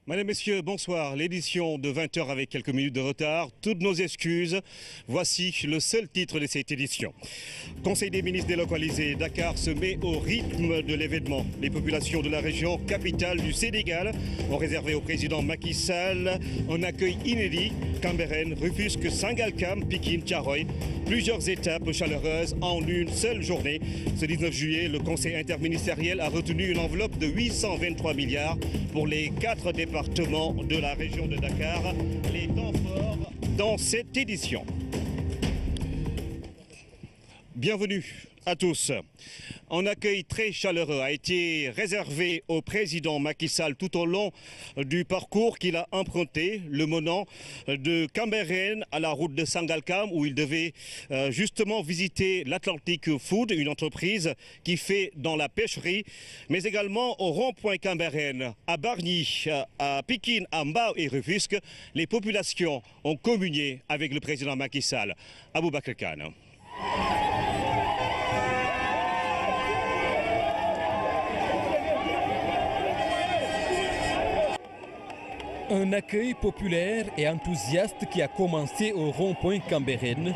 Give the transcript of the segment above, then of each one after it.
Mesdames, Messieurs, bonsoir. L'édition de 20h avec quelques minutes de retard. Toutes nos excuses. Voici le seul titre de cette édition. Conseil des ministres délocalisé. Dakar se met au rythme de l'événement. Les populations de la région capitale du Sénégal ont réservé au président Macky Sall un accueil inédit. Cambérène, Rufisque, Sangalkam, Pikine, Thiaroye. Plusieurs étapes chaleureuses en une seule journée. Ce 19 juillet, le Conseil interministériel a retenu une enveloppe de 823 milliards pour les 4 départements de la région de Dakar. Les temps forts dans cette édition. Bienvenue à tous. Un accueil très chaleureux a été réservé au président Macky Sall tout au long du parcours qu'il a emprunté, le menant de Cambérène à la route de Sangalkam, où il devait justement visiter l'Atlantic Food, une entreprise qui fait dans la pêcherie, mais également au rond-point Cambérène, à Bargny, à Pikine, à Mbao et Rufisque. Les populations ont communié avec le président Macky Sall. Aboubakar Kane. Un accueil populaire et enthousiaste qui a commencé au rond-point Cambérène.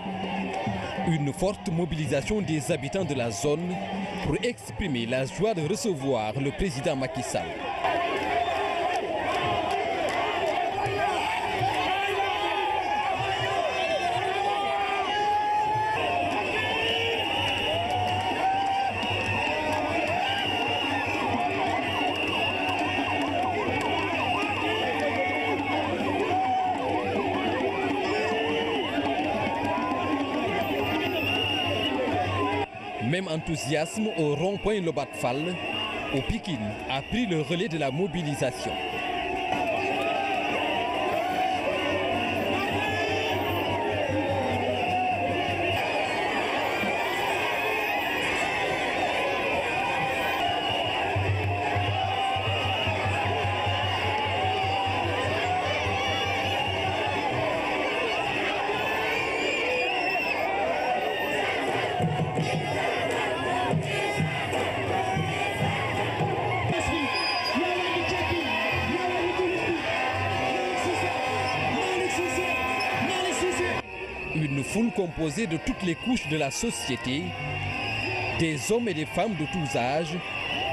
Une forte mobilisation des habitants de la zone pour exprimer la joie de recevoir le président Macky Sall. Même enthousiasme au rond-point Lobat Fall, où Pikine a pris le relais de la mobilisation. Une foule composée de toutes les couches de la société, des hommes et des femmes de tous âges,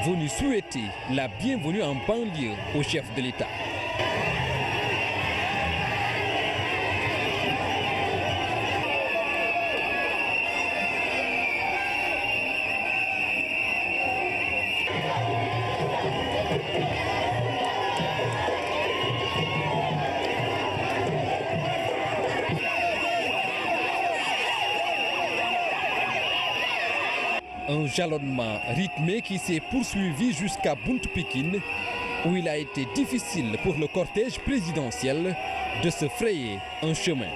venus souhaiter la bienvenue en banlieue au chef de l'État. Un jalonnement rythmé qui s'est poursuivi jusqu'à Buntu Pikine, où il a été difficile pour le cortège présidentiel de se frayer un chemin.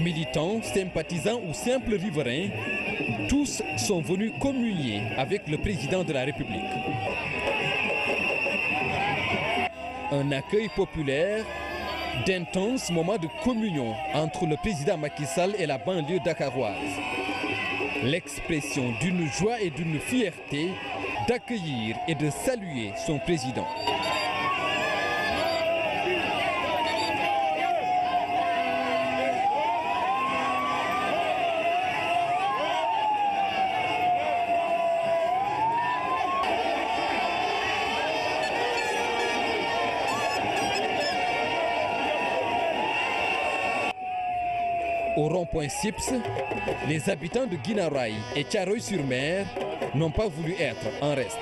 Militants, sympathisants ou simples riverains, tous sont venus communier avec le président de la République. Un accueil populaire, d'intenses moments de communion entre le président Macky Sall et la banlieue dakaroise. L'expression d'une joie et d'une fierté d'accueillir et de saluer son président. Au rond-point Sips, les habitants de Guinaray et Thiaroye-sur-Mer n'ont pas voulu être en reste.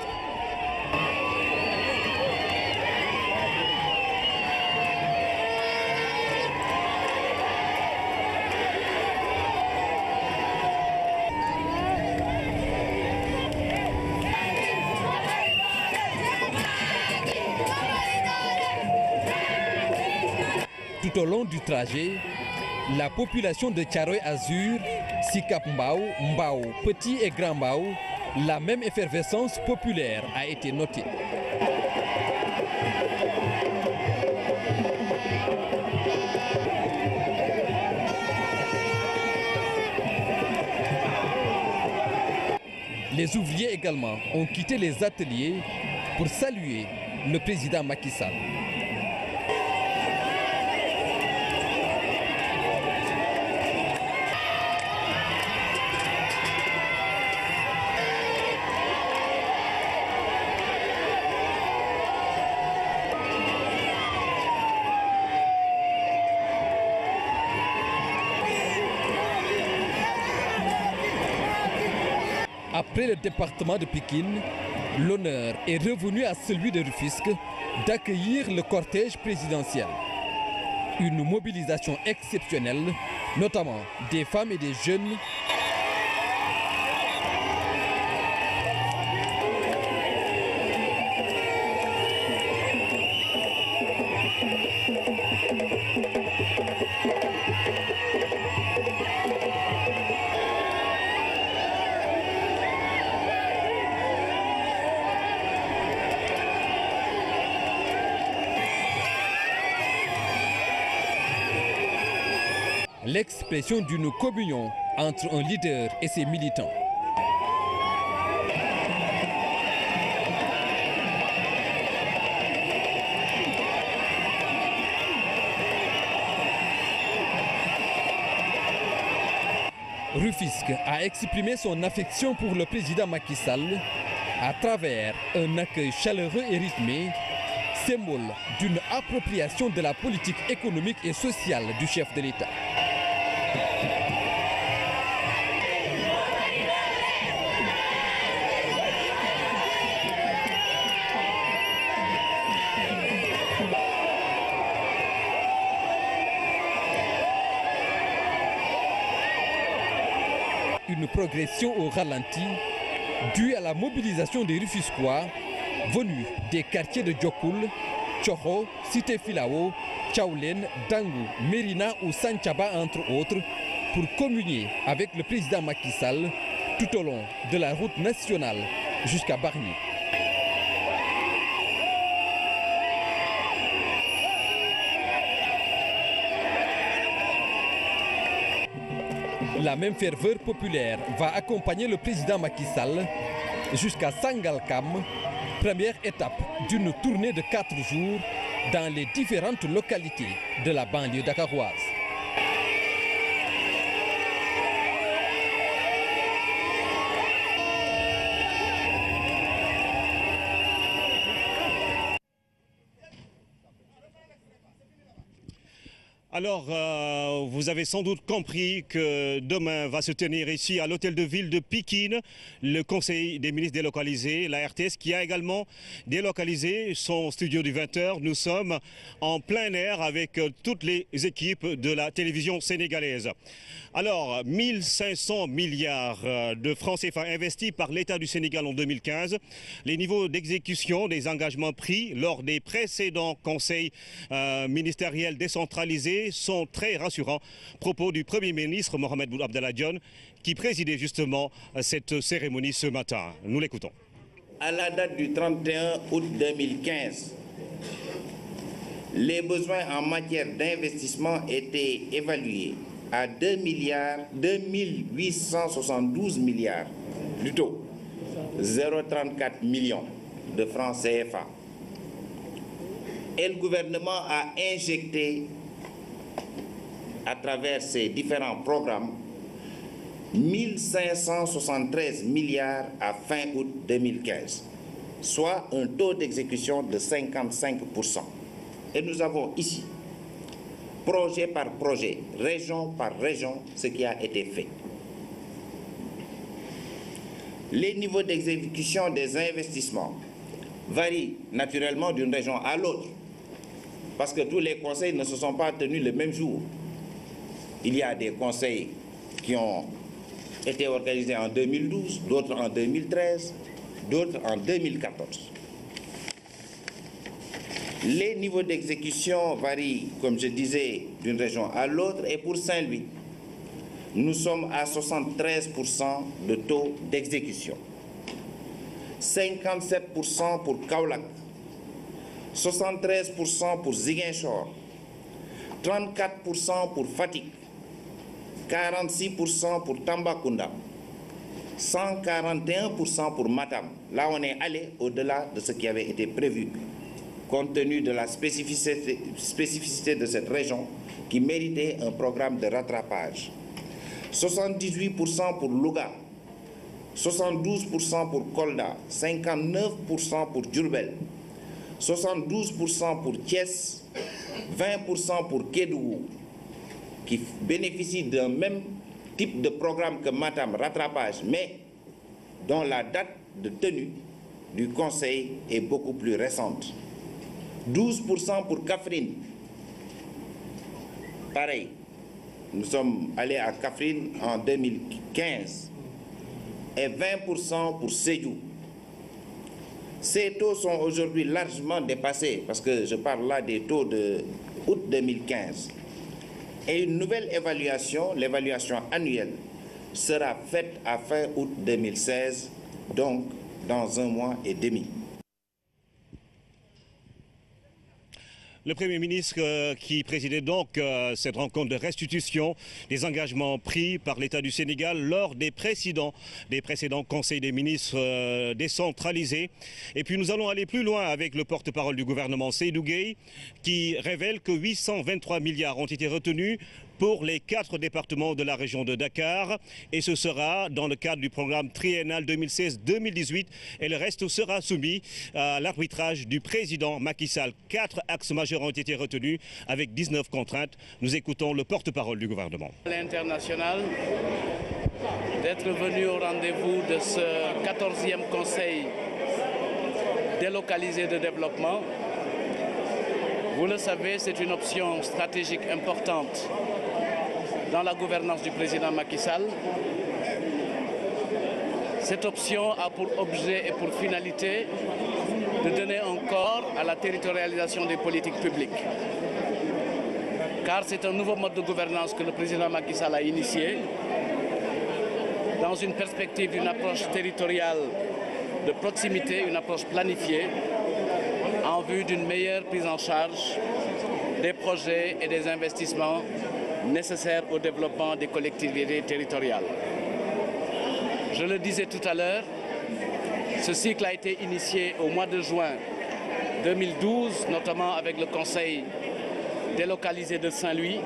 Tout au long du trajet, La population de Thiaroye Azur, Sicap Mbao, Mbao, Petit et Grand Mbao, la même effervescence populaire a été notée. Les ouvriers également ont quitté les ateliers pour saluer le président Macky Sall. Après le département de Pikine, l'honneur est revenu à celui de Rufisque d'accueillir le cortège présidentiel. Une mobilisation exceptionnelle, notamment des femmes et des jeunes. L'expression d'une communion entre un leader et ses militants. Rufisque a exprimé son affection pour le président Macky Sall à travers un accueil chaleureux et rythmé, symbole d'une appropriation de la politique économique et sociale du chef de l'État. Une progression au ralenti due à la mobilisation des Rufisquois venus des quartiers de Djokoul, Tchoro, Cité Filao, Tchaoulen, Dangou, Mérina ou Sanchaba entre autres pour communier avec le président Macky Sall tout au long de la route nationale jusqu'à Bargny. La même ferveur populaire va accompagner le président Macky Sall jusqu'à Sangalkam, première étape d'une tournée de 4 jours dans les différentes localités de la banlieue dakaroise. Alors, vous avez sans doute compris que demain va se tenir ici à l'hôtel de ville de Pikine le Conseil des ministres délocalisés, la RTS, qui a également délocalisé son studio du 20h. Nous sommes en plein air avec toutes les équipes de la télévision sénégalaise. Alors, 1500 milliards de francs CFA investis par l'État du Sénégal en 2015. Les niveaux d'exécution des engagements pris lors des précédents conseils ministériels décentralisés sont très rassurants. Propos du Premier ministre Mohamed Boun Abdallah Dionne qui présidait justement cette cérémonie ce matin. Nous l'écoutons. À la date du 31 août 2015, les besoins en matière d'investissement étaient évalués à 2,872 milliards, plutôt 0,34 millions de francs CFA. Et le gouvernement a injecté à travers ces différents programmes 1573 milliards à fin août 2015, soit un taux d'exécution de 55%. Et nous avons ici, projet par projet, région par région, ce qui a été fait. Les niveaux d'exécution des investissements varient naturellement d'une région à l'autre, parce que tous les conseils ne se sont pas tenus le même jour. Il y a des conseils qui ont été organisés en 2012, d'autres en 2013, d'autres en 2014. Les niveaux d'exécution varient, comme je disais, d'une région à l'autre. Et pour Saint-Louis, nous sommes à 73% de taux d'exécution. 57% pour Kaolack, 73% pour Ziguinchor, 34% pour Fatick, 46% pour Tambacounda, 141% pour Matam. Là, on est allé au-delà de ce qui avait été prévu, compte tenu de la spécificité de cette région qui méritait un programme de rattrapage. 78% pour Louga, 72% pour Kolda, 59% pour Diourbel, 72% pour Thiès, 20% pour Kédougou, qui bénéficient d'un même type de programme que Matam, rattrapage, mais dont la date de tenue du Conseil est beaucoup plus récente. 12% pour Kaffrine. Pareil, nous sommes allés à Kaffrine en 2015 et 20% pour Sédhiou. Ces taux sont aujourd'hui largement dépassés parce que je parle là des taux de août 2015. Et une nouvelle évaluation, l'évaluation annuelle, sera faite à fin août 2016, donc dans 1 mois et demi. Le Premier ministre qui présidait donc cette rencontre de restitution des engagements pris par l'État du Sénégal lors des précédents conseils des ministres décentralisés. Et puis nous allons aller plus loin avec le porte-parole du gouvernement, Seydou Gueye, qui révèle que 823 milliards ont été retenus pour les 4 départements de la région de Dakar. Et ce sera dans le cadre du programme triennal 2016-2018. Et le reste sera soumis à l'arbitrage du président Macky Sall. 4 axes majeurs ont été retenus avec 19 contraintes. Nous écoutons le porte-parole du gouvernement. L'international, d'être venu au rendez-vous de ce 14e conseil délocalisé de développement. Vous le savez, c'est une option stratégique importante dans la gouvernance du président Macky Sall. Cette option a pour objet et pour finalité de donner un corps à la territorialisation des politiques publiques. Car c'est un nouveau mode de gouvernance que le président Macky Sall a initié dans une perspective d'une approche territoriale de proximité, une approche planifiée en vue d'une meilleure prise en charge des projets et des investissements nécessaires au développement des collectivités territoriales. Je le disais tout à l'heure, ce cycle a été initié au mois de juin 2012, notamment avec le Conseil délocalisé de Saint-Louis.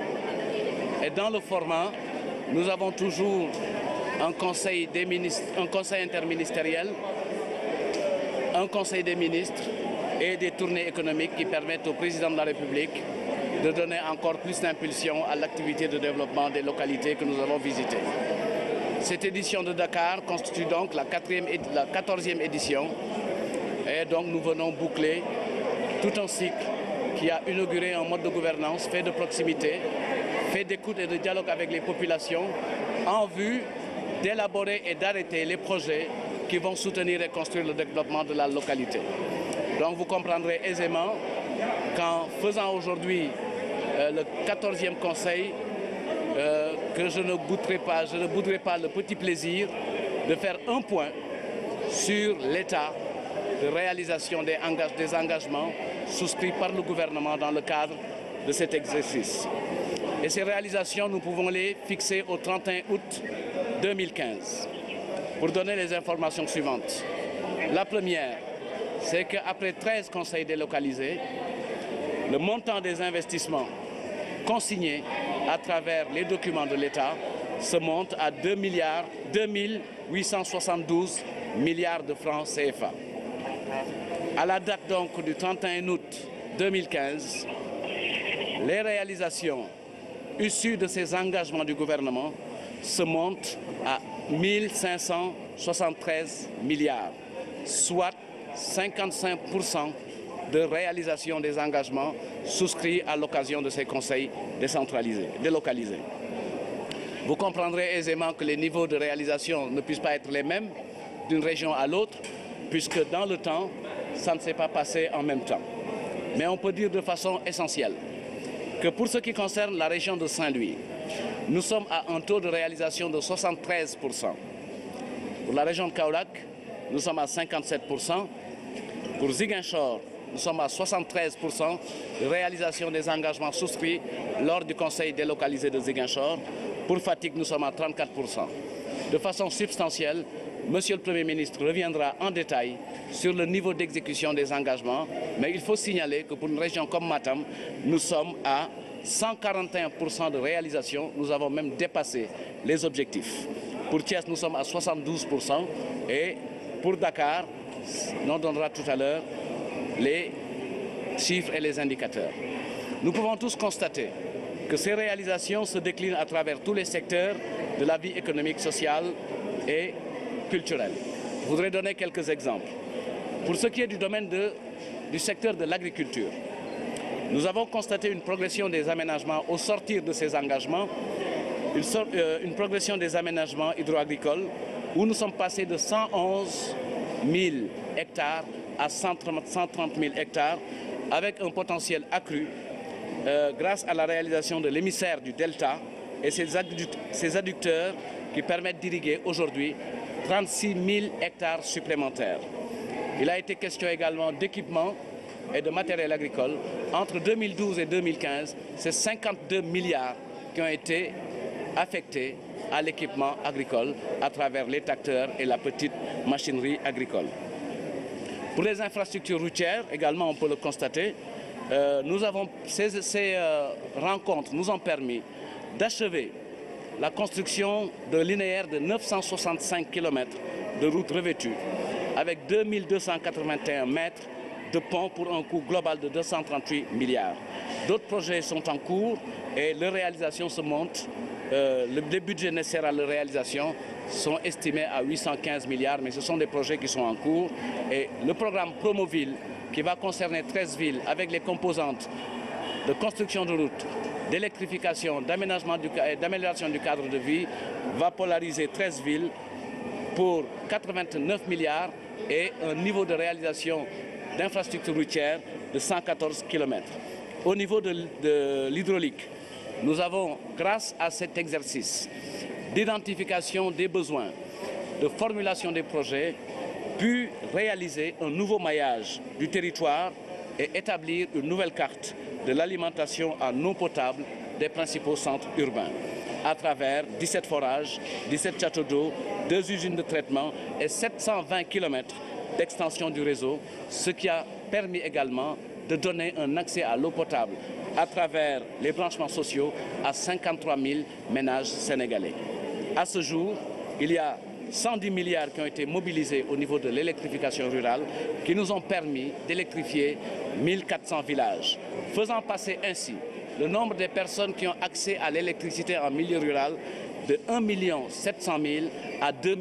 Et dans le format, nous avons toujours un conseil interministériel, un conseil des ministres et des tournées économiques qui permettent au président de la République de donner encore plus d'impulsion à l'activité de développement des localités que nous avons visitées. Cette édition de Dakar constitue donc la 14e édition et donc nous venons boucler tout un cycle qui a inauguré un mode de gouvernance fait de proximité, fait d'écoute et de dialogue avec les populations en vue d'élaborer et d'arrêter les projets qui vont soutenir et construire le développement de la localité. Donc vous comprendrez aisément qu'en faisant aujourd'hui le 14e conseil, que je ne bouderai pas le petit plaisir de faire un point sur l'état de réalisation des engagements souscrits par le gouvernement dans le cadre de cet exercice. Et ces réalisations, nous pouvons les fixer au 31 août 2015 pour donner les informations suivantes. La première, c'est qu'après 13 conseils délocalisés, le montant des investissements consignés à travers les documents de l'État se monte à 2 872 milliards de francs CFA. À la date donc du 31 août 2015, les réalisations issues de ces engagements du gouvernement se montent à 1573 milliards, soit 55% de réalisation des engagements souscrits à l'occasion de ces conseils délocalisés. Vous comprendrez aisément que les niveaux de réalisation ne puissent pas être les mêmes d'une région à l'autre, puisque dans le temps, ça ne s'est pas passé en même temps. Mais on peut dire de façon essentielle que pour ce qui concerne la région de Saint-Louis, nous sommes à un taux de réalisation de 73%. Pour la région de Kaolack, nous sommes à 57%. Pour Ziguinchor, nous sommes à 73% de réalisation des engagements souscrits lors du Conseil délocalisé de Ziguinchor. Pour Fatick, nous sommes à 34%. De façon substantielle, Monsieur le Premier ministre reviendra en détail sur le niveau d'exécution des engagements, mais il faut signaler que pour une région comme Matam, nous sommes à 141% de réalisation. Nous avons même dépassé les objectifs. Pour Thiès, nous sommes à 72% et pour Dakar, on donnera tout à l'heure les chiffres et les indicateurs. Nous pouvons tous constater que ces réalisations se déclinent à travers tous les secteurs de la vie économique, sociale et culturelle. Je voudrais donner quelques exemples. Pour ce qui est du domaine du secteur de l'agriculture, nous avons constaté une progression des aménagements au sortir de ces engagements, une progression des aménagements hydro-agricoles où nous sommes passés de 111 000 hectares à 130 000 hectares avec un potentiel accru grâce à la réalisation de l'émissaire du Delta et ses adducteurs qui permettent d'irriguer aujourd'hui 36 000 hectares supplémentaires. Il a été question également d'équipement et de matériel agricole. Entre 2012 et 2015, c'est 52 milliards qui ont été affectés à l'équipement agricole à travers les tracteurs et la petite machinerie agricole. Pour les infrastructures routières, également on peut le constater, ces rencontres nous ont permis d'achever la construction de linéaires de 965 km de routes revêtues avec 2281 mètres de pont pour un coût global de 238 milliards. D'autres projets sont en cours et leur réalisation se monte. Les budgets nécessaires à leur réalisation sont estimés à 815 milliards, mais ce sont des projets qui sont en cours. Et le programme Promoville, qui va concerner 13 villes avec les composantes de construction de routes, d'électrification, d'amélioration du cadre de vie, va polariser 13 villes pour 89 milliards et un niveau de réalisation d'infrastructures routières de 114 km. Au niveau de l'hydraulique, nous avons, grâce à cet exercice d'identification des besoins, de formulation des projets, pu réaliser un nouveau maillage du territoire et établir une nouvelle carte de l'alimentation en eau potable des principaux centres urbains à travers 17 forages, 17 châteaux d'eau, 2 usines de traitement et 720 km d'extension du réseau, ce qui a permis également de donner un accès à l'eau potable à travers les branchements sociaux à 53 000 ménages sénégalais. À ce jour, il y a 110 milliards qui ont été mobilisés au niveau de l'électrification rurale qui nous ont permis d'électrifier 1400 villages, faisant passer ainsi le nombre de personnes qui ont accès à l'électricité en milieu rural de 1 700 000 à 2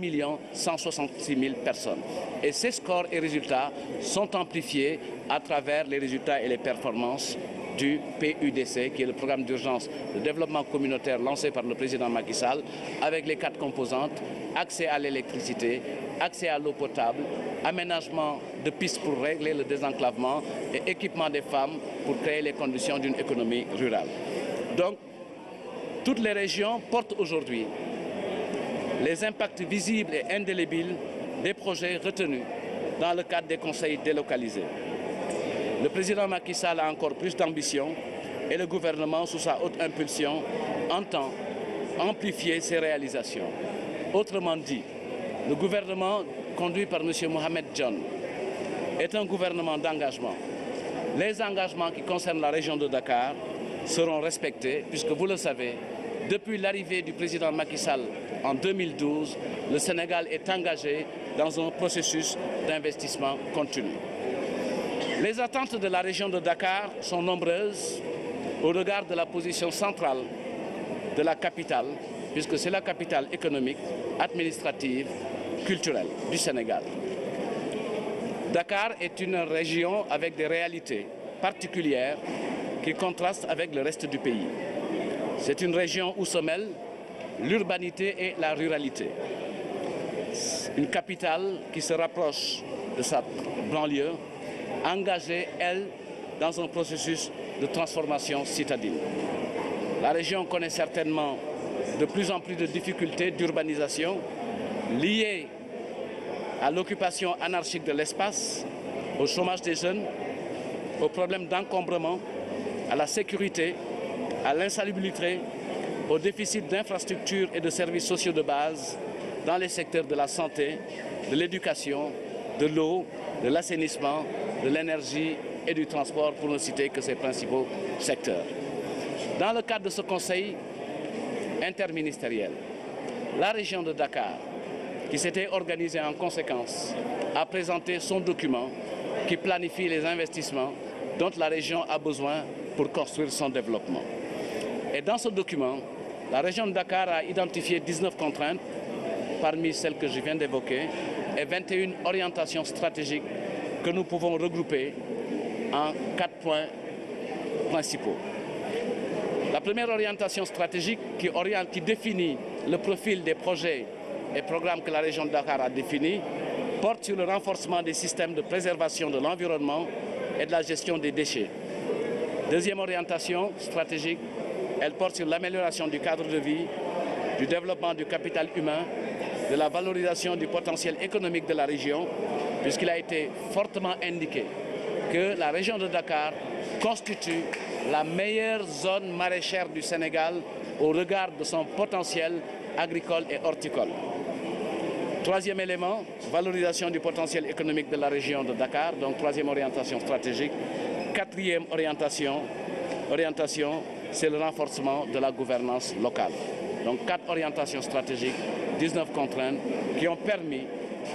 166 000 personnes. Et ces scores et résultats sont amplifiés à travers les résultats et les performances du PUDC, qui est le programme d'urgence de développement communautaire lancé par le président Macky Sall, avec les 4 composantes, accès à l'électricité, accès à l'eau potable, aménagement de pistes pour régler le désenclavement et équipement des femmes pour créer les conditions d'une économie rurale. Donc, toutes les régions portent aujourd'hui les impacts visibles et indélébiles des projets retenus dans le cadre des conseils délocalisés. Le président Macky Sall a encore plus d'ambition et le gouvernement, sous sa haute impulsion, entend amplifier ses réalisations. Autrement dit, le gouvernement conduit par M. Mohamed Dionne est un gouvernement d'engagement. Les engagements qui concernent la région de Dakar seront respectés puisque, vous le savez, depuis l'arrivée du président Macky Sall en 2012, le Sénégal est engagé dans un processus d'investissement continu. Les attentes de la région de Dakar sont nombreuses au regard de la position centrale de la capitale, puisque c'est la capitale économique, administrative, culturelle du Sénégal. Dakar est une région avec des réalités particulières qui contrastent avec le reste du pays. C'est une région où se mêlent l'urbanité et la ruralité. Une capitale qui se rapproche de sa banlieue, engagée, elle, dans un processus de transformation citadine. La région connaît certainement de plus en plus de difficultés d'urbanisation liées à l'occupation anarchique de l'espace, au chômage des jeunes, aux problèmes d'encombrement, à la sécurité, à l'insalubrité, au déficit d'infrastructures et de services sociaux de base dans les secteurs de la santé, de l'éducation, de l'eau, de l'assainissement, de l'énergie et du transport, pour ne citer que ces principaux secteurs. Dans le cadre de ce conseil interministériel, la région de Dakar, qui s'était organisée en conséquence, a présenté son document qui planifie les investissements dont la région a besoin pour construire son développement. Et dans ce document, la région de Dakar a identifié 19 contraintes, parmi celles que je viens d'évoquer, et 21 orientations stratégiques que nous pouvons regrouper en 4 points principaux. La première orientation stratégique qui définit le profil des projets et programmes que la région de Dakar a définis porte sur le renforcement des systèmes de préservation de l'environnement et de la gestion des déchets. Deuxième orientation stratégique, elle porte sur l'amélioration du cadre de vie, du développement du capital humain, de la valorisation du potentiel économique de la région, puisqu'il a été fortement indiqué que la région de Dakar constitue la meilleure zone maraîchère du Sénégal au regard de son potentiel agricole et horticole. Troisième élément, valorisation du potentiel économique de la région de Dakar, donc troisième orientation stratégique. Quatrième orientation, c'est le renforcement de la gouvernance locale. Donc 4 orientations stratégiques, 19 contraintes qui ont permis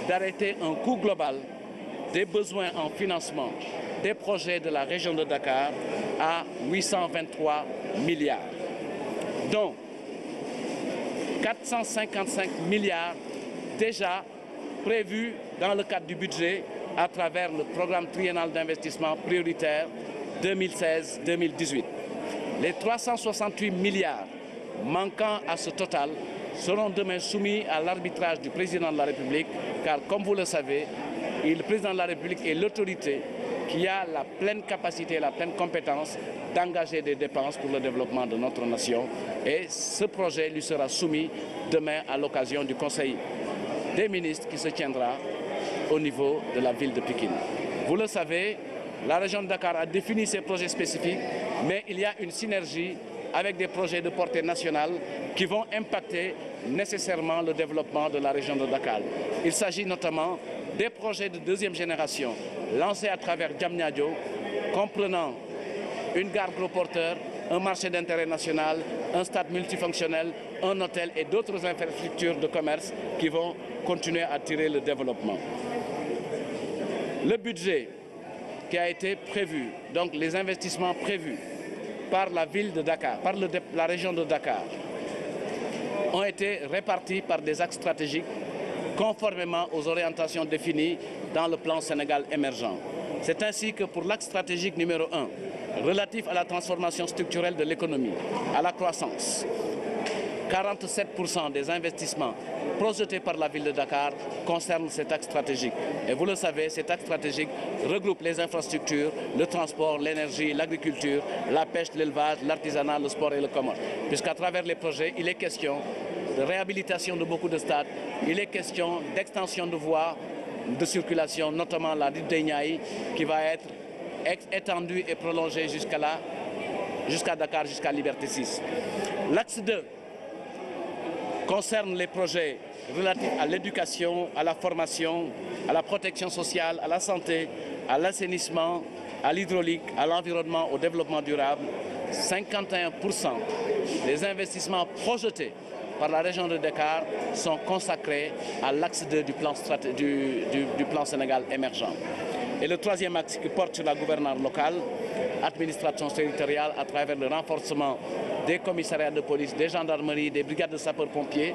d'arrêter un coût global des besoins en financement des projets de la région de Dakar à 823 milliards, dont 455 milliards déjà prévus dans le cadre du budget à travers le programme triennal d'investissement prioritaire 2016-2018. Les 368 milliards manquant à ce total seront demain soumis à l'arbitrage du président de la République, car comme vous le savez, le président de la République est l'autorité qui a la pleine capacité et la pleine compétence d'engager des dépenses pour le développement de notre nation. Et ce projet lui sera soumis demain à l'occasion du Conseil des ministres qui se tiendra au niveau de la ville de Pikine. Vous le savez, la région de Dakar a défini ses projets spécifiques, mais il y a une synergie avec des projets de portée nationale qui vont impacter nécessairement le développement de la région de Dakar. Il s'agit notamment des projets de deuxième génération lancés à travers Diamniadio, comprenant une gare gros porteur, un marché d'intérêt national, un stade multifonctionnel, un hôtel et d'autres infrastructures de commerce qui vont continuer à tirer le développement. Le budget qui a été prévu, donc les investissements prévus par la ville de Dakar, par la région de Dakar, ont été répartis par des axes stratégiques conformément aux orientations définies dans le plan Sénégal émergent. C'est ainsi que pour l'axe stratégique numéro 1, relatif à la transformation structurelle de l'économie, à la croissance, 47% des investissements projetés par la ville de Dakar concernent cet axe stratégique. Et vous le savez, cet axe stratégique regroupe les infrastructures, le transport, l'énergie, l'agriculture, la pêche, l'élevage, l'artisanat, le sport et le commerce. Puisqu'à travers les projets, il est question de réhabilitation de beaucoup de stades, il est question d'extension de voies de circulation, notamment la rue de Niaï, qui va être étendue et prolongée jusqu'à Dakar, jusqu'à Liberté 6. L'axe 2 concerne les projets relatifs à l'éducation, à la formation, à la protection sociale, à la santé, à l'assainissement, à l'hydraulique, à l'environnement, au développement durable. 51% des investissements projetés par la région de Dakar sont consacrés à l'axe 2 du plan Sénégal émergent. Et le troisième axe qui porte sur la gouvernance locale, administration territoriale à travers le renforcement des commissariats de police, des gendarmeries, des brigades de sapeurs-pompiers,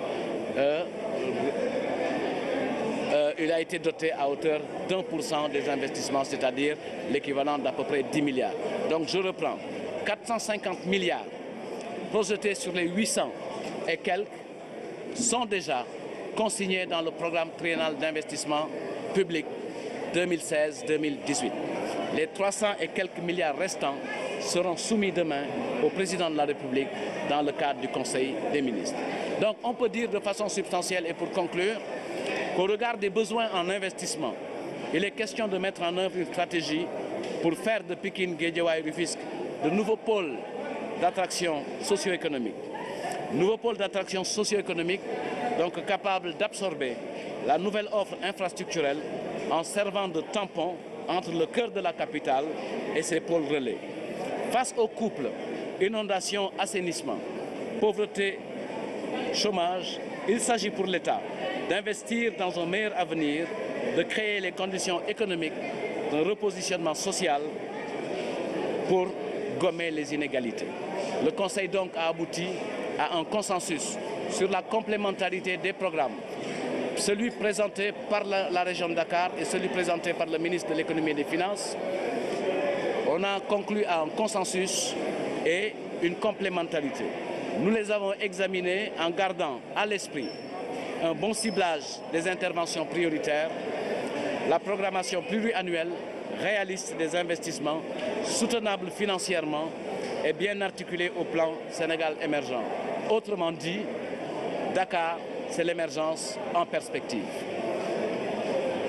il a été doté à hauteur d'1% des investissements, c'est-à-dire l'équivalent d'à peu près 10 milliards. Donc je reprends, 450 milliards projetés sur les 800 et quelques sont déjà consignés dans le programme triennal d'investissement public 2016-2018. Les 300 et quelques milliards restants seront soumis demain au président de la République dans le cadre du Conseil des ministres. Donc on peut dire de façon substantielle et pour conclure qu'au regard des besoins en investissement, il est question de mettre en œuvre une stratégie pour faire de Pikine, Guédiawaye, Rufisque de nouveaux pôles d'attraction socio-économique. Nouveaux pôles d'attraction socio-économique donc capables d'absorber la nouvelle offre infrastructurelle en servant de tampon entre le cœur de la capitale et ses pôles relais. Face au couple inondation, assainissement, pauvreté, chômage, il s'agit pour l'État d'investir dans un meilleur avenir, de créer les conditions économiques d'un repositionnement social pour gommer les inégalités. Le Conseil donc a abouti à un consensus sur la complémentarité des programmes, celui présenté par la région de Dakar et celui présenté par le ministre de l'Économie et des Finances. On a conclu à un consensus et une complémentarité. Nous les avons examinés en gardant à l'esprit un bon ciblage des interventions prioritaires, la programmation pluriannuelle réaliste des investissements, soutenable financièrement et bien articulée au plan Sénégal émergent. Autrement dit, Dakar, c'est l'émergence en perspective.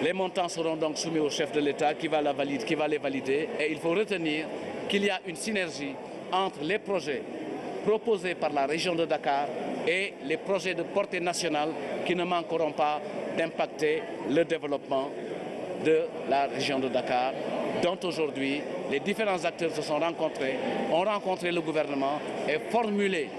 Les montants seront donc soumis au chef de l'État qui va les valider et il faut retenir qu'il y a une synergie entre les projets proposés par la région de Dakar et les projets de portée nationale qui ne manqueront pas d'impacter le développement de la région de Dakar, dont aujourd'hui les différents acteurs se sont rencontrés, ont rencontré le gouvernement et formulé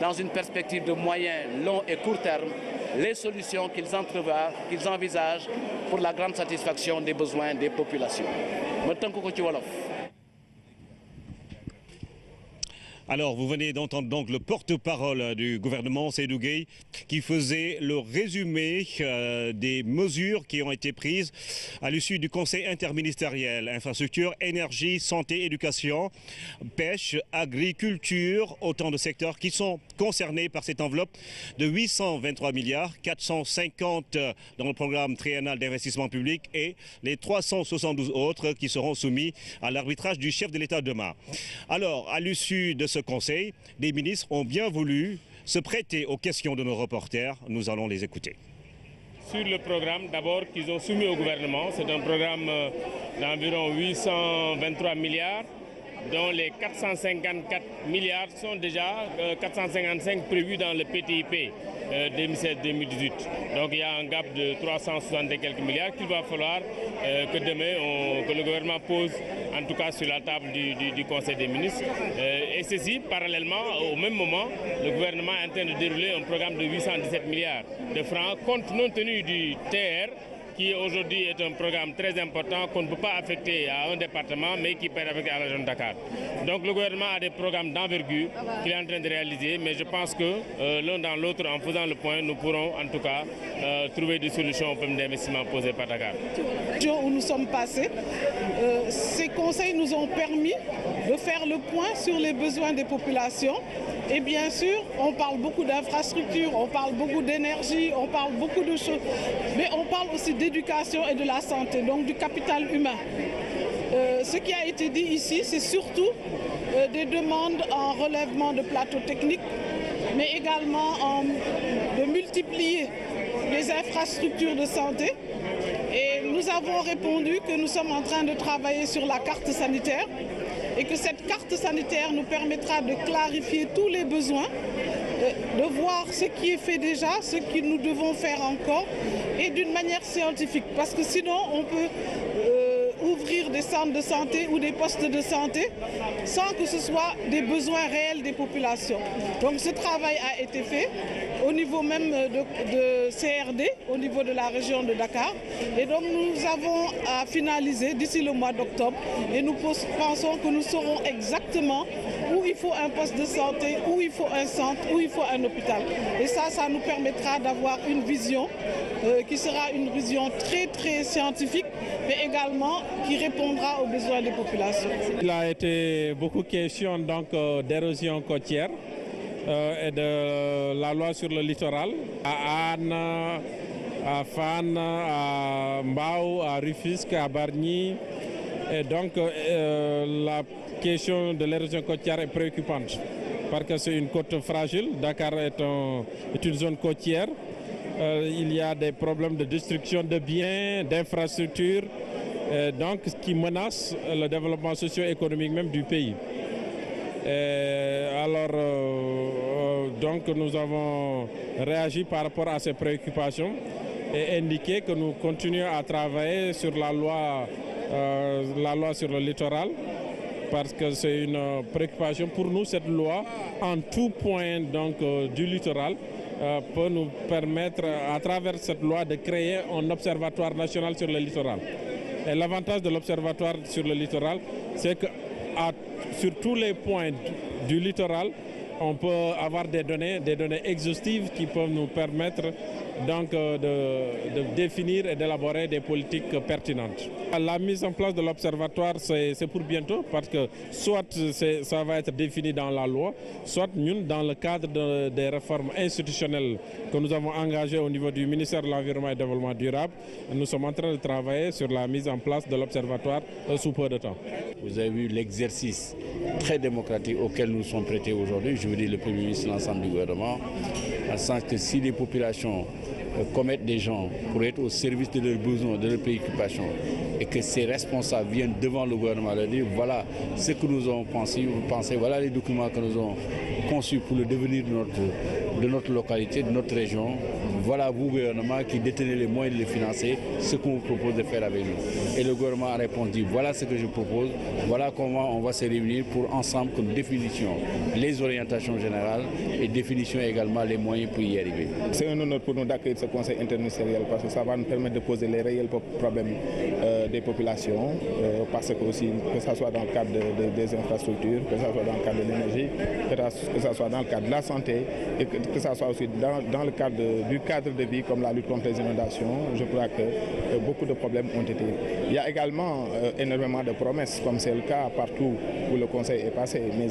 dans une perspective de moyen, long et court terme les solutions qu'ils envisagent pour la grande satisfaction des besoins des populations. Alors, vous venez d'entendre donc le porte-parole du gouvernement, Seydou Gueye, qui faisait le résumé des mesures qui ont été prises à l'issue du Conseil interministériel. Infrastructure, énergie, santé, éducation, pêche, agriculture, autant de secteurs qui sont concernés par cette enveloppe de 823 milliards, 450 dans le programme triennal d'investissement public et les 372 autres qui seront soumis à l'arbitrage du chef de l'État demain. Alors, à l'issue de ce Conseil, les ministres ont bien voulu se prêter aux questions de nos reporters. Nous allons les écouter. Sur le programme d'abord qu'ils ont soumis au gouvernement, c'est un programme d'environ 823 milliards, dont les 454 milliards sont déjà 455 prévus dans le PTIP 2016-2018. Donc il y a un gap de 360 et quelques milliards qu'il va falloir que demain que le gouvernement pose en tout cas sur la table du Conseil des ministres. Et ceci, parallèlement, au même moment, le gouvernement est en train de dérouler un programme de 817 milliards de francs, compte non tenu du TR, qui aujourd'hui est un programme très important qu'on ne peut pas affecter à un département, mais qui peut être affecté à la région de Dakar. Donc le gouvernement a des programmes d'envergure qu'il est en train de réaliser, mais je pense que l'un dans l'autre, en faisant le point, nous pourrons en tout cas trouver des solutions aux problèmes d'investissement posés par Dakar. Où nous sommes passés, ces conseils nous ont permis de faire le point sur les besoins des populations. Et bien sûr, on parle beaucoup d'infrastructures, on parle beaucoup d'énergie, on parle beaucoup de choses, mais on parle aussi d'éducation et de la santé, donc du capital humain. Ce qui a été dit ici, c'est surtout des demandes en relèvement de plateaux techniques, mais également de multiplier les infrastructures de santé. Et nous avons répondu que nous sommes en train de travailler sur la carte sanitaire et que cette carte sanitaire nous permettra de clarifier tous les besoins, de voir ce qui est fait déjà, ce que nous devons faire encore, et d'une manière scientifique. Parce que sinon, on peut ouvrir des centres de santé ou des postes de santé sans que ce soit des besoins réels des populations. Donc ce travail a été fait au niveau même de CRD, au niveau de la région de Dakar. Et donc nous avons à finaliser d'ici le mois d'octobre. Et nous pensons que nous saurons exactement où il faut un poste de santé, où il faut un centre, où il faut un hôpital. Et ça nous permettra d'avoir une vision qui sera une vision très très scientifique, mais également qui répondra aux besoins des populations. Il a été beaucoup question d'érosion côtière et de la loi sur le littoral. À Anne, à Fan, à Mbao, à Rufisque, à Bargny, Et donc la question de l'érosion côtière est préoccupante parce que c'est une côte fragile. Dakar est une zone côtière. Il y a des problèmes de destruction de biens, d'infrastructures, donc qui menacent le développement socio-économique même du pays. Donc nous avons réagi par rapport à ces préoccupations et indiqué que nous continuons à travailler sur la loi sur le littoral, parce que c'est une préoccupation pour nous. Cette loi, en tout point donc, du littoral, peut nous permettre, à travers cette loi, de créer un observatoire national sur le littoral. Et l'avantage de l'observatoire sur le littoral, c'est que sur tous les points du littoral, on peut avoir des données exhaustives qui peuvent nous permettre donc de définir et d'élaborer des politiques pertinentes. La mise en place de l'observatoire, c'est pour bientôt, parce que soit ça va être défini dans la loi, soit nous, dans le cadre des réformes institutionnelles que nous avons engagées au niveau du ministère de l'Environnement et du Développement durable, nous sommes en train de travailler sur la mise en place de l'observatoire sous peu de temps. Vous avez vu l'exercice très démocratique auquel nous sommes prêtés aujourd'hui, je veux dire le Premier ministre et l'ensemble du gouvernement, en sens que si les populations commettent des gens pour être au service de leurs besoins, de leurs préoccupations, et que ces responsables viennent devant le gouvernement leur dire voilà ce que nous avons pensé, voilà les documents que nous avons conçus pour le devenir de notre localité, de notre région. Voilà vous, gouvernement, qui détenez les moyens de les financer, ce qu'on vous propose de faire avec nous. Et le gouvernement a répondu, voilà ce que je propose, voilà comment on va se réunir pour ensemble que nous définissions les orientations générales et définissions également les moyens pour y arriver. C'est un honneur pour nous d'accueillir ce conseil interministériel parce que ça va nous permettre de poser les réels problèmes des populations, parce que aussi, que ce soit dans le cadre des infrastructures, que ce soit dans le cadre de l'énergie, que ce soit dans le cadre de la santé, et que ce soit aussi dans le cadre du cadre de vie comme la lutte contre les inondations. Je crois que beaucoup de problèmes ont été. Il y a également énormément de promesses, comme c'est le cas partout où le conseil est passé. Mais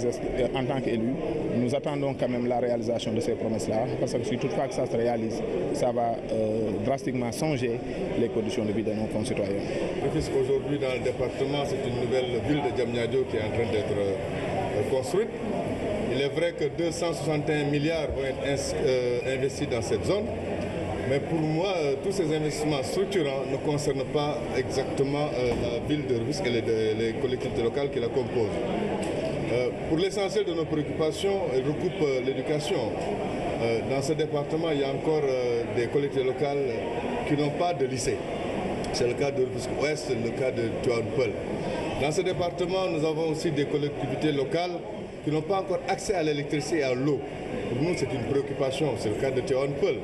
en tant qu'élus, nous attendons quand même la réalisation de ces promesses-là, parce que si toutefois que ça se réalise, ça va drastiquement changer les conditions de vie de nos concitoyens. Aujourd'hui, dans le département, c'est une nouvelle ville de Diamniadio qui est en train d'être construite. Il est vrai que 261 milliards vont être investis dans cette zone, mais pour moi, tous ces investissements structurants ne concernent pas exactement la ville de Rufisque et les collectivités locales qui la composent. Pour l'essentiel de nos préoccupations, elles recoupent l'éducation. Dans ce département, il y a encore des collectivités locales qui n'ont pas de lycée. C'est le cas de Rufisque Ouest, c'est le cas de Tivaouane Peulh. Dans ce département, nous avons aussi des collectivités locales qui n'ont pas encore accès à l'électricité et à l'eau. Pour nous, c'est une préoccupation, c'est le cas de Tivaouane Peulh.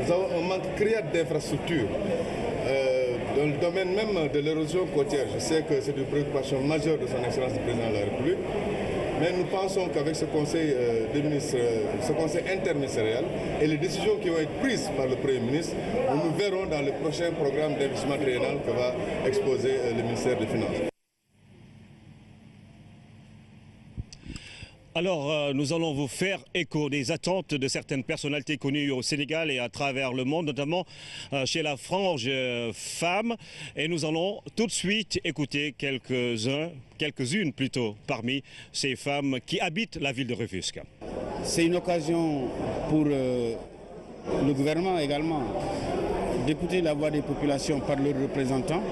Nous avons un manque criard d'infrastructures. Dans le domaine même de l'érosion côtière, je sais que c'est une préoccupation majeure de son Excellence le Président de la République, mais nous pensons qu'avec ce conseil des ministres, ce conseil interministériel et les décisions qui vont être prises par le Premier ministre, nous verrons dans le prochain programme d'investissement triennal que va exposer le ministère des Finances. Alors, nous allons vous faire écho des attentes de certaines personnalités connues au Sénégal et à travers le monde, notamment chez la frange femme. Et nous allons tout de suite écouter quelques-unes plutôt, parmi ces femmes qui habitent la ville de Rufisque. C'est une occasion pour le gouvernement également d'écouter la voix des populations par leurs représentants,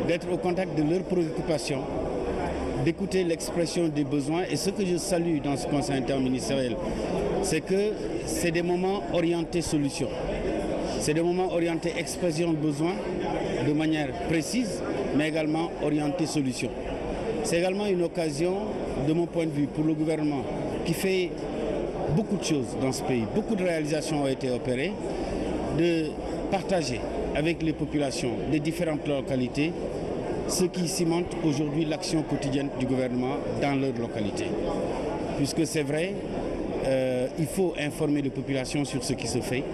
d'être au contact de leurs préoccupations, d'écouter l'expression des besoins. Et ce que je salue dans ce conseil interministériel, c'est que c'est des moments orientés solutions. C'est des moments orientés expression de besoins de manière précise, mais également orientés solutions. C'est également une occasion, de mon point de vue, pour le gouvernement qui fait beaucoup de choses dans ce pays. Beaucoup de réalisations ont été opérées, de partager avec les populations des différentes localités ce qui cimente aujourd'hui l'action quotidienne du gouvernement dans leur localité. Puisque c'est vrai, il faut informer les populations sur ce qui se fait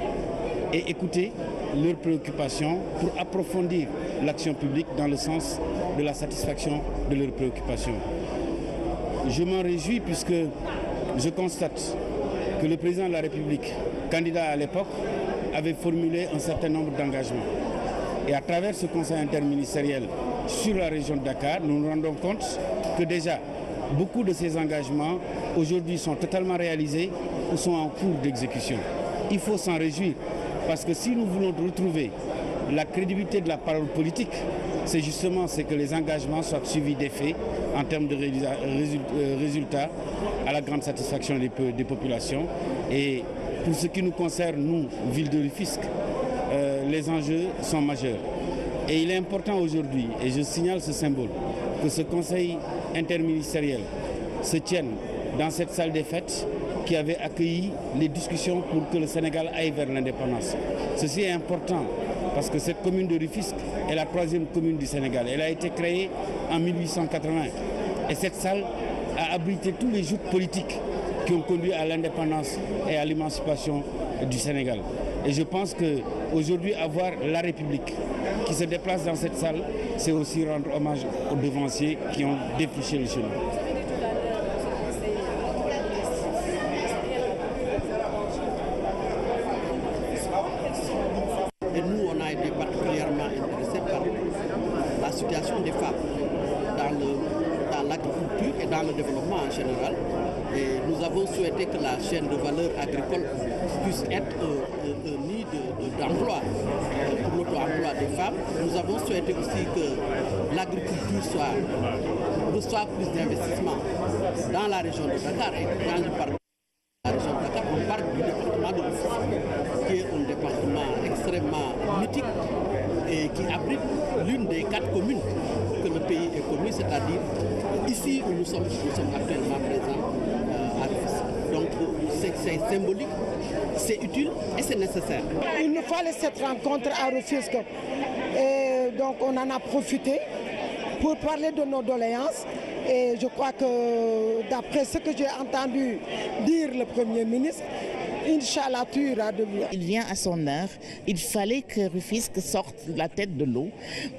et écouter leurs préoccupations pour approfondir l'action publique dans le sens de la satisfaction de leurs préoccupations. Je m'en réjouis puisque je constate que le président de la République, candidat à l'époque, avait formulé un certain nombre d'engagements. Et à travers ce conseil interministériel, sur la région de Dakar, nous nous rendons compte que déjà, beaucoup de ces engagements aujourd'hui sont totalement réalisés ou sont en cours d'exécution. Il faut s'en réjouir parce que si nous voulons retrouver la crédibilité de la parole politique, c'est justement que les engagements soient suivis d'effets en termes de résultats à la grande satisfaction des populations. Et pour ce qui nous concerne, nous, ville de Rufisque, les enjeux sont majeurs. Et il est important aujourd'hui, et je signale ce symbole, que ce conseil interministériel se tienne dans cette salle des fêtes qui avait accueilli les discussions pour que le Sénégal aille vers l'indépendance. Ceci est important parce que cette commune de Rufisque est la 3e commune du Sénégal. Elle a été créée en 1880 et cette salle a abrité tous les joutes politiques qui ont conduit à l'indépendance et à l'émancipation du Sénégal. Et je pense qu'aujourd'hui, avoir la République qui se déplace dans cette salle, c'est aussi rendre hommage aux devanciers qui ont défriché le chemin. Et nous, on a été particulièrement intéressés par la situation des femmes dans l'agriculture et dans le développement en général. Et nous avons souhaité que la chaîne de valeur agricole puisse être un nid d'emploi pour l'auto-emploi des femmes. Nous avons souhaité aussi que l'agriculture reçoive plus d'investissements dans la région de Dakar. Et quand je parle de la région de Dakar, on parle du département de Rufisque, qui est un département extrêmement mythique et qui abrite l'une des 4 communes que le pays est connu, c'est-à-dire ici où nous sommes actuellement présents à Rufisque. Donc c'est symbolique, c'est utile et c'est nécessaire. Il nous fallait cette rencontre à Rufisque et donc on en a profité pour parler de nos doléances. Et je crois que d'après ce que j'ai entendu dire le Premier ministre, Inch'Allah, tout ira de bien. Il vient à son heure. Il fallait que Rufisque sorte la tête de l'eau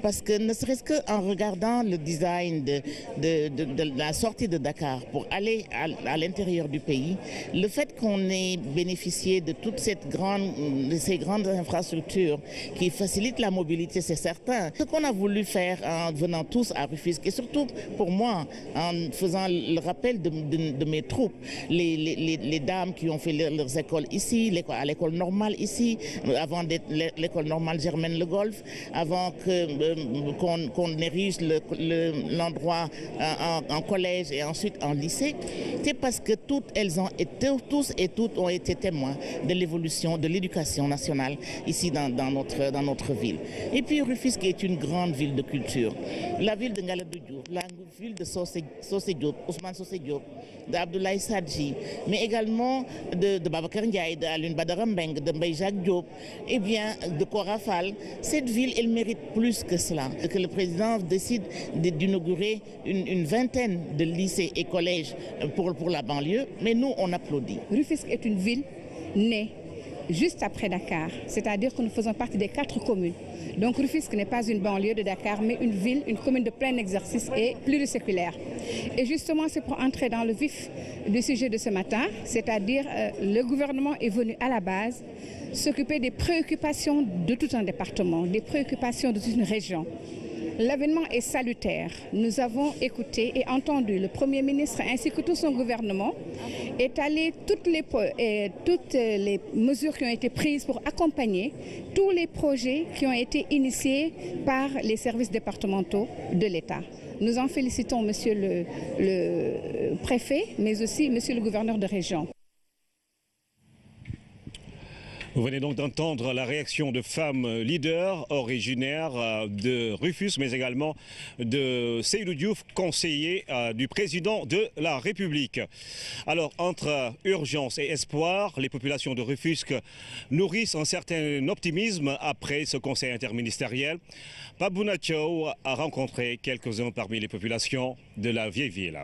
parce que ne serait-ce qu'en regardant le design de la sortie de Dakar pour aller à l'intérieur du pays, le fait qu'on ait bénéficié de toutes ces grandes infrastructures qui facilitent la mobilité, c'est certain. Ce qu'on a voulu faire en venant tous à Rufisque et surtout pour moi, en faisant le rappel de mes troupes, les dames qui ont fait leurs écoles ici, à l'école normale ici, avant l'école normale Germaine Le Golf, avant qu'on érige l'endroit en collège et ensuite en lycée, c'est parce que tous et toutes ont été témoins de l'évolution de l'éducation nationale ici dans notre ville. Et puis Rufisque est une grande ville de culture. La ville de Ngalandou Diouf, la ville de Socé Diop, Ousmane Socé Diop, d'Abdoulaye Sadji, mais également de Babacar Ndiaye, d'Alioune Badara Mbeng, de Mbaye Jacques Diop, et bien de Cora Fall. Cette ville, elle mérite plus que cela. Que le président décide d'inaugurer une vingtaine de lycées et collèges pour la banlieue, mais nous, on applaudit. Rufisque est une ville née juste après Dakar, c'est-à-dire que nous faisons partie des 4 communes. Donc Rufisque n'est pas une banlieue de Dakar, mais une ville, une commune de plein exercice et pluriséculaire. Et justement, c'est pour entrer dans le vif du sujet de ce matin, c'est-à-dire le gouvernement est venu à la base s'occuper des préoccupations de tout un département, des préoccupations de toute une région. L'avènement est salutaire. Nous avons écouté et entendu le Premier ministre ainsi que tout son gouvernement étaler toutes les mesures qui ont été prises pour accompagner tous les projets qui ont été initiés par les services départementaux de l'État. Nous en félicitons Monsieur le préfet, mais aussi Monsieur le gouverneur de région. Vous venez donc d'entendre la réaction de femmes leaders originaires de Rufisque, mais également de Seydou Diouf, conseiller du président de la République. Alors, entre urgence et espoir, les populations de Rufisque nourrissent un certain optimisme après ce conseil interministériel. Pabouna Thiaw a rencontré quelques-uns parmi les populations de la vieille ville.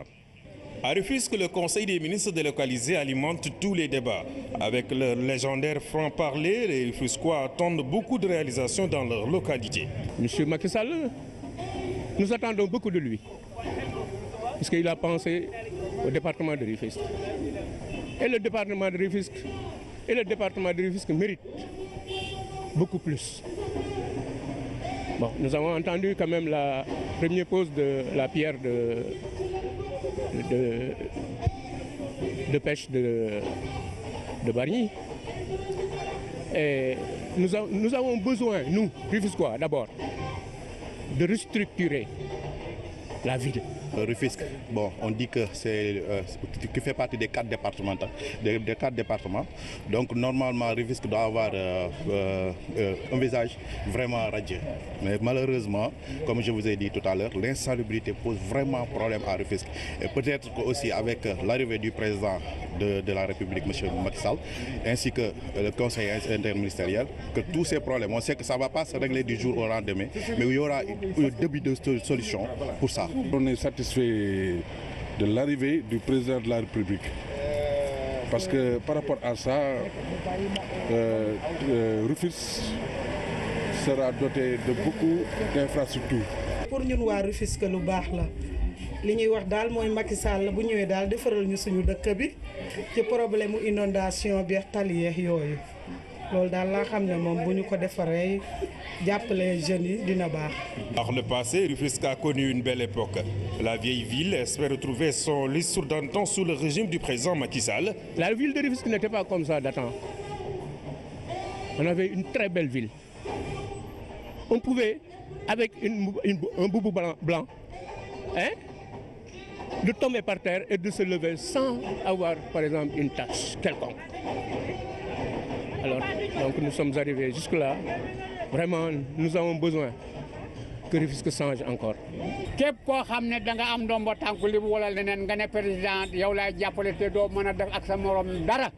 À Rufisque, le Conseil des ministres délocalisés alimente tous les débats. Avec leur légendaire franc-parler, les Rufisquois attendent beaucoup de réalisations dans leur localité. Monsieur Macky Sall, nous attendons beaucoup de lui, puisqu'il a pensé au département de Rufisque. Et le département de Rufisque mérite beaucoup plus. Bon, nous avons entendu quand même première pose de la pierre de pêche de Bargny. Et nous avons besoin, nous, Rufisquois d'abord, de restructurer la ville. Rufisque, bon, on dit que c'est qui fait partie des 4 départements, des 4 départements. Donc normalement, Rufisque doit avoir un visage vraiment radieux. Mais malheureusement, comme je vous ai dit tout à l'heure, l'insalubrité pose vraiment problème à Rufisque. Et peut-être aussi avec l'arrivée du président de la République, M. Macky Sall, ainsi que le conseil interministériel, que tous ces problèmes, on sait que ça ne va pas se régler du jour au lendemain, mais il y aura un début de solution pour ça. On est satisfait de l'arrivée du président de la République. Parce que par rapport à ça, Rufisque sera doté de beaucoup d'infrastructures. Pour nous, Rufisque, lu baax la li ñuy wax daal mooy Macky Sall bu ñëwee daal defaral ñu suñu dëkk bi ci problème inondation bi ak tali yeex yooyu loolu daal laa xam ne moom bu ñu ko defaree jàppale jeunes yi dina baax. Par le passé, Rufisque a connu une belle époque. La vieille ville espère retrouver son lustre d'antan sous le régime du président Macky Sall. La ville de Rufisque n'était pas comme ça d'antan. On avait une très belle ville. On pouvait, avec un boubou blanc, de tomber par terre et de se lever sans avoir, par exemple, une tache quelconque. Alors, donc nous sommes arrivés jusque-là. Vraiment, nous avons besoin que Rufisque change encore. képp koo xam ne da nga am ndombo tànku li wala leneen nga ne président yow laay jàppale te doo mën a def ak sa morom dara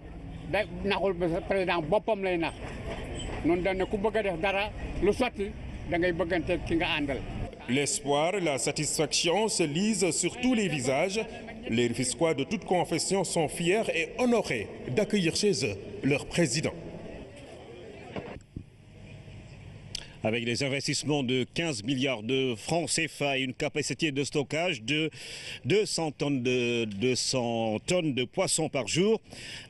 da naxul président boppam lay nax noonu dañ ne ku bëgg a def dara lu sotti da ngay bëggante ki nga àndal. L'espoir et la satisfaction se lisent sur tous les visages. Les Rufisquois de toute confession sont fiers et honorés d'accueillir chez eux leur président. Avec des investissements de 15 milliards de francs CFA et une capacité de stockage de 200 tonnes de poissons par jour,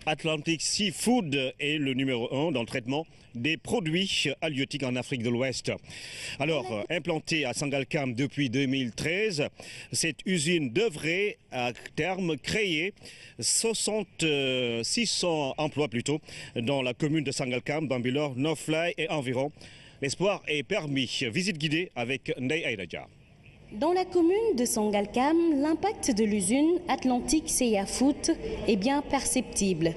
Atlantic Seafood est le numéro 1 dans le traitement des produits halieutiques en Afrique de l'Ouest. Alors, implantée à Sangalkam depuis 2013, cette usine devrait à terme créer 600 emplois dans la commune de Sangalkam, Bambilor, Noflay et environ. L'espoir est permis. Visite guidée avec Ndeye Aïdadja. Dans la commune de Sangalkam, l'impact de l'usine Atlantic Seafood est bien perceptible.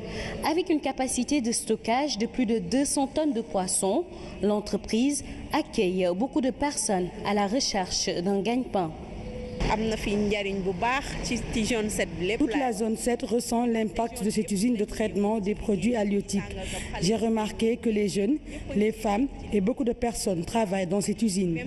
Avec une capacité de stockage de plus de 200 tonnes de poissons, l'entreprise accueille beaucoup de personnes à la recherche d'un gagne-pain. Toute la zone 7 ressent l'impact de cette usine de traitement des produits halieutiques. J'ai remarqué que les jeunes, les femmes et beaucoup de personnes travaillent dans cette usine.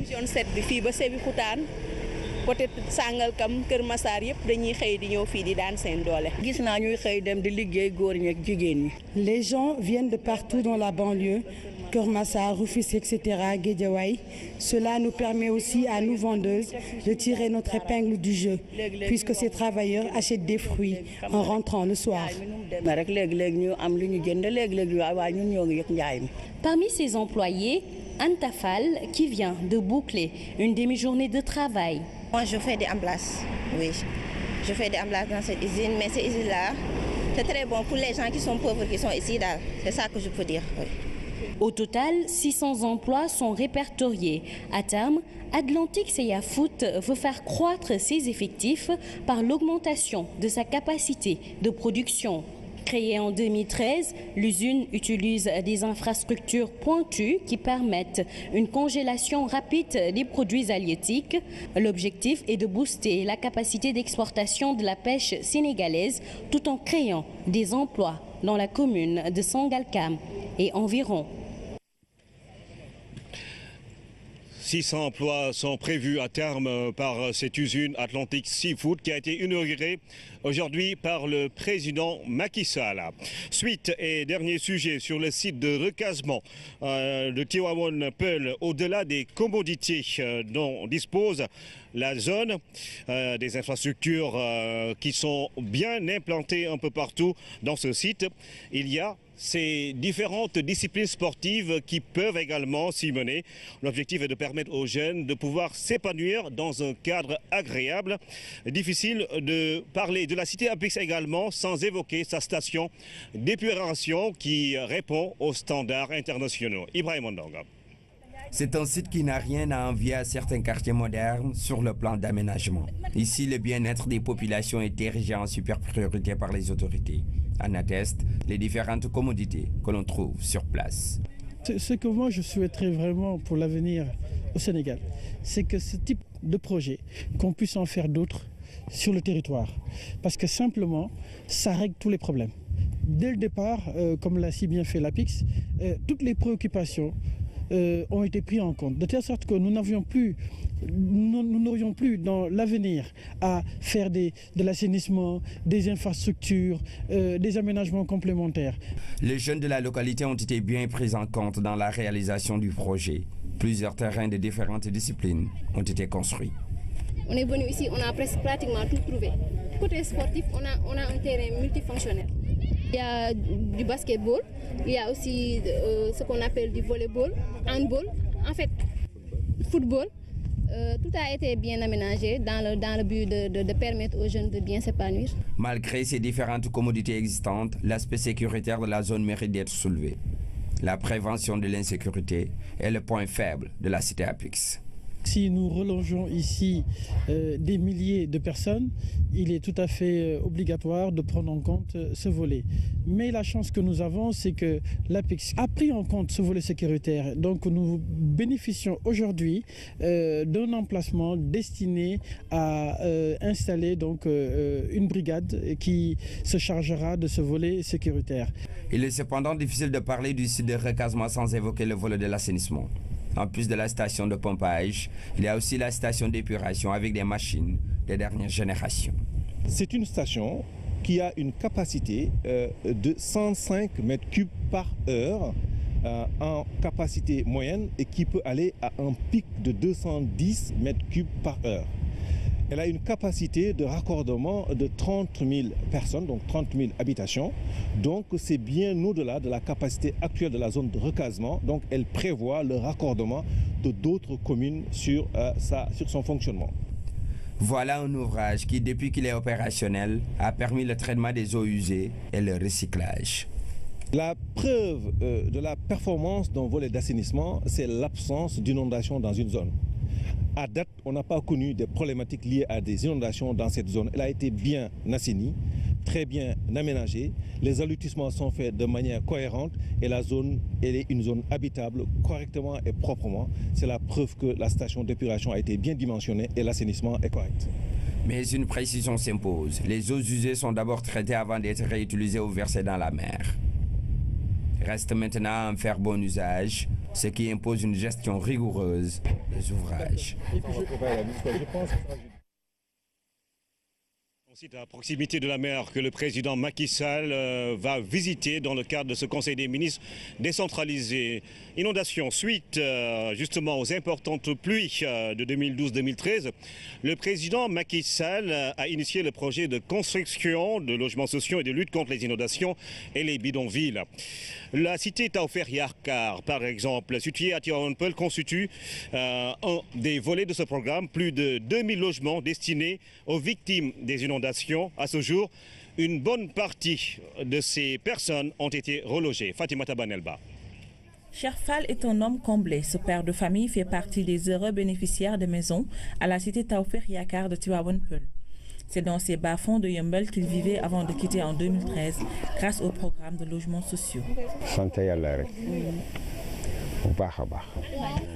Les gens viennent de partout dans la banlieue, Keur Massar, Rufisque, etc., Guédiawaye. Cela nous permet aussi à nous vendeuses de tirer notre épingle du jeu, puisque ces travailleurs achètent des fruits en rentrant le soir. Parmi ces employés, Antafal qui vient de boucler une demi-journée de travail. Moi, je fais des emblasses, oui. Je fais des emblasses dans cette usine, mais cette usine-là, c'est très bon pour les gens qui sont pauvres, qui sont ici. C'est ça que je peux dire, oui. Au total, 600 emplois sont répertoriés. À terme, Atlantic Seafood veut faire croître ses effectifs par l'augmentation de sa capacité de production. Créée en 2013, l'usine utilise des infrastructures pointues qui permettent une congélation rapide des produits halieutiques. L'objectif est de booster la capacité d'exportation de la pêche sénégalaise tout en créant des emplois dans la commune de Sangalkam et environ. 600 emplois sont prévus à terme par cette usine Atlantic Seafood qui a été inaugurée aujourd'hui par le président Macky Sall. Suite et dernier sujet sur le site de recasement de Tivaouane Peulh, au-delà des commodités dont dispose la zone, des infrastructures qui sont bien implantées un peu partout dans ce site, il y a ces différentes disciplines sportives qui peuvent également s'y mener. L'objectif est de permettre aux jeunes de pouvoir s'épanouir dans un cadre agréable. Difficile de parler de la cité Apix également sans évoquer sa station d'épuration qui répond aux standards internationaux. Ibrahim Ondonga. C'est un site qui n'a rien à envier à certains quartiers modernes sur le plan d'aménagement. Ici, le bien-être des populations est érigé en super priorité par les autorités. En attestent les différentes commodités que l'on trouve sur place. Ce que moi je souhaiterais vraiment pour l'avenir au Sénégal, c'est que ce type de projet, qu'on puisse en faire d'autres sur le territoire. Parce que simplement, ça règle tous les problèmes. Dès le départ, comme l'a si bien fait l'APIX, toutes les préoccupations ont été pris en compte, de telle sorte que nous n'aurions plus dans l'avenir à faire de l'assainissement, des infrastructures, des aménagements complémentaires. Les jeunes de la localité ont été bien pris en compte dans la réalisation du projet. Plusieurs terrains de différentes disciplines ont été construits. On est venu ici, on a pratiquement tout trouvé. Côté sportif, on a un terrain multifonctionnel. Il y a du basketball, il y a aussi ce qu'on appelle du volleyball, handball, en fait, football. Tout a été bien aménagé dans le but de permettre aux jeunes de bien s'épanouir. Malgré ces différentes commodités existantes, l'aspect sécuritaire de la zone mérite d'être soulevé. La prévention de l'insécurité est le point faible de la cité Apix. Si nous relongeons ici des milliers de personnes, il est tout à fait obligatoire de prendre en compte ce volet. Mais la chance que nous avons, c'est que l'APIX a pris en compte ce volet sécuritaire. Donc nous bénéficions aujourd'hui d'un emplacement destiné à installer donc, une brigade qui se chargera de ce volet sécuritaire. Il est cependant difficile de parler du site de recasement sans évoquer le volet de l'assainissement. En plus de la station de pompage, il y a aussi la station d'épuration avec des machines de dernière génération. C'est une station qui a une capacité de 105 mètres cubes par heure en capacité moyenne et qui peut aller à un pic de 210 mètres cubes par heure. Elle a une capacité de raccordement de 30 000 personnes, donc 30 000 habitations. Donc c'est bien au-delà de la capacité actuelle de la zone de recasement. Donc elle prévoit le raccordement de d'autres communes sur son fonctionnement. Voilà un ouvrage qui, depuis qu'il est opérationnel, a permis le traitement des eaux usées et le recyclage. La preuve de la performance d'un volet d'assainissement, c'est l'absence d'inondation dans une zone. À date, on n'a pas connu des problématiques liées à des inondations dans cette zone. Elle a été bien assainie, très bien aménagée. Les allotissements sont faits de manière cohérente et la zone elle est une zone habitable correctement et proprement. C'est la preuve que la station d'épuration a été bien dimensionnée et l'assainissement est correct. Mais une précision s'impose. Les eaux usées sont d'abord traitées avant d'être réutilisées ou versées dans la mer. Reste maintenant à en faire bon usage, ce qui impose une gestion rigoureuse des ouvrages. C'est à proximité de la mer que le président Macky Sall va visiter dans le cadre de ce Conseil des ministres décentralisé. Inondation suite justement aux importantes pluies de 2012-2013. Le président Macky Sall a initié le projet de construction de logements sociaux et de lutte contre les inondations et les bidonvilles. La cité Taoufir Yarkar, par exemple, située à Tivaouane Peulh, constitue un des volets de ce programme. Plus de 2000 logements destinés aux victimes des inondations. À ce jour, une bonne partie de ces personnes ont été relogées. Fatimata Banelba. Cherfal est un homme comblé. Ce père de famille fait partie des heureux bénéficiaires de maisons à la cité Taoufir Yarkar de Tivaouane Peulh. C'est dans ces bas-fonds de Yeumbeul qu'il vivait avant de quitter en 2013 grâce au programme de logements sociaux.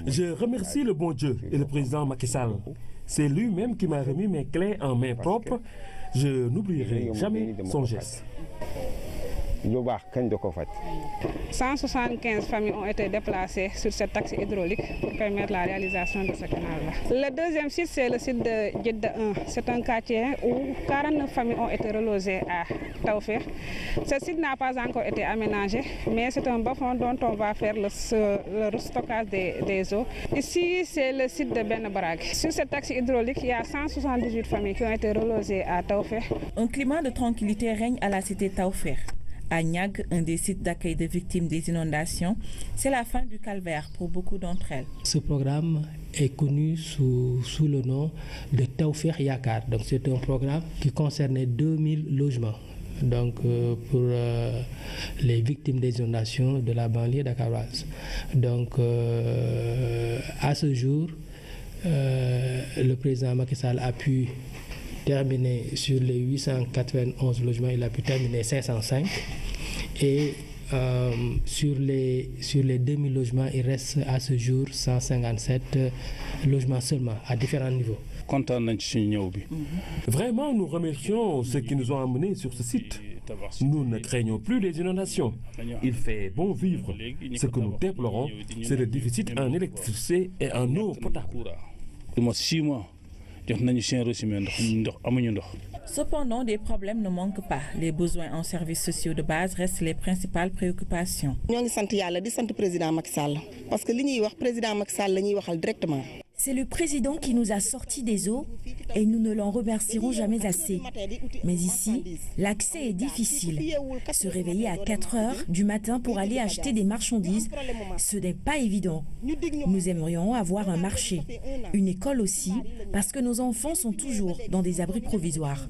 Je remercie le bon Dieu et le président Macky Sall. C'est lui-même qui m'a remis mes clés en main propre. Je n'oublierai jamais son geste. 175 familles ont été déplacées sur cet axe hydraulique pour permettre la réalisation de ce canal-là. Le deuxième site, c'est le site de Djeddah 1. C'est un quartier où 49 familles ont été relogées à Taoufir. Ce site n'a pas encore été aménagé, mais c'est un bas-fond dont on va faire le stockage des eaux. Ici, c'est le site de Ben Barag. Sur cet axe hydraulique, il y a 178 familles qui ont été relogées à Taoufir. Un climat de tranquillité règne à la cité Taoufir. À Niag, un des sites d'accueil de victimes des inondations, c'est la fin du calvaire pour beaucoup d'entre elles. Ce programme est connu sous le nom de Tawfekh Yakar. Donc c'est un programme qui concernait 2000 logements. Donc pour les victimes des inondations de la banlieue dakaroise. Donc à ce jour, le président Macky Sall a pu terminer sur les 891 logements, il a pu terminer 505 et sur les 2000 logements, il reste à ce jour 157 logements seulement à différents niveaux. Vraiment, nous remercions ceux qui nous ont amenés sur ce site. Nous ne craignons plus les inondations. Il fait bon vivre. Ce que nous déplorons, c'est le déficit en électricité et en eau potable. Cependant, des problèmes ne manquent pas. Les besoins en services sociaux de base restent les principales préoccupations. C'est le président qui nous a sortis des eaux et nous ne l'en remercierons jamais assez. Mais ici, l'accès est difficile. Se réveiller à 4 heures du matin pour aller acheter des marchandises, ce n'est pas évident. Nous aimerions avoir un marché, une école aussi, parce que nos enfants sont toujours dans des abris provisoires.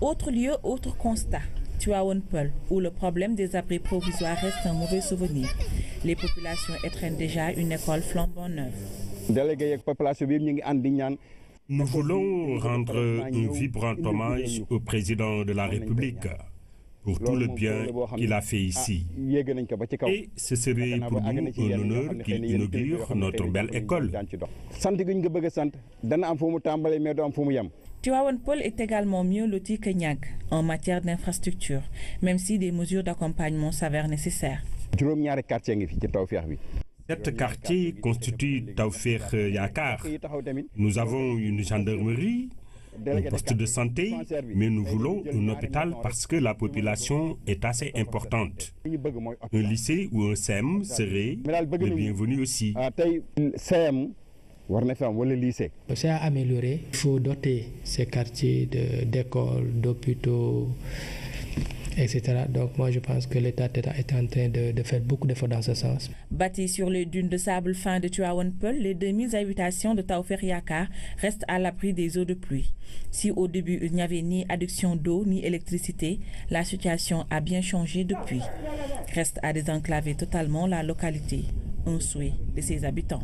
Autre lieu, autre constat. Tivaouane Peulh, où le problème des abris provisoires reste un mauvais souvenir. Les populations étreignent déjà une école flambant neuve. Nous voulons rendre un vibrant hommage au président de la République pour tout le bien qu'il a fait ici. Et ce serait pour nous un honneur qu'il inaugure notre belle école. Tivaouane Peulh est également mieux loti que Niag en matière d'infrastructure, même si des mesures d'accompagnement s'avèrent nécessaires. Cet quartier constitue Tawfekh Yakar. Nous avons une gendarmerie, un poste de santé, mais nous voulons un hôpital parce que la population est assez importante. Un lycée ou un CEM serait le bienvenu aussi. C'est à améliorer. Il faut doter ces quartiers d'écoles, d'hôpitaux, etc. Donc moi je pense que l'État est en train de faire beaucoup d'efforts dans ce sens. Bâtis sur les dunes de sable fin de Tivaouane Peulh, les 2000 habitations de Tawfekh Yakar restent à l'abri des eaux de pluie. Si au début il n'y avait ni adduction d'eau ni électricité, la situation a bien changé depuis. Reste à désenclaver totalement la localité, un souhait de ses habitants.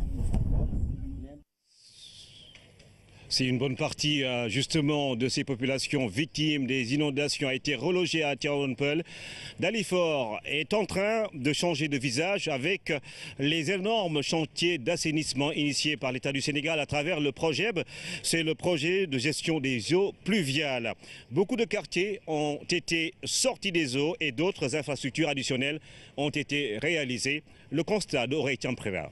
Si une bonne partie justement de ces populations victimes des inondations a été relogée à Tivaouane Peulh, Dalifort est en train de changer de visage avec les énormes chantiers d'assainissement initiés par l'État du Sénégal à travers le PROGEB. C'est le projet de gestion des eaux pluviales. Beaucoup de quartiers ont été sortis des eaux et d'autres infrastructures additionnelles ont été réalisées. Le constat d'Aurélien Prévert.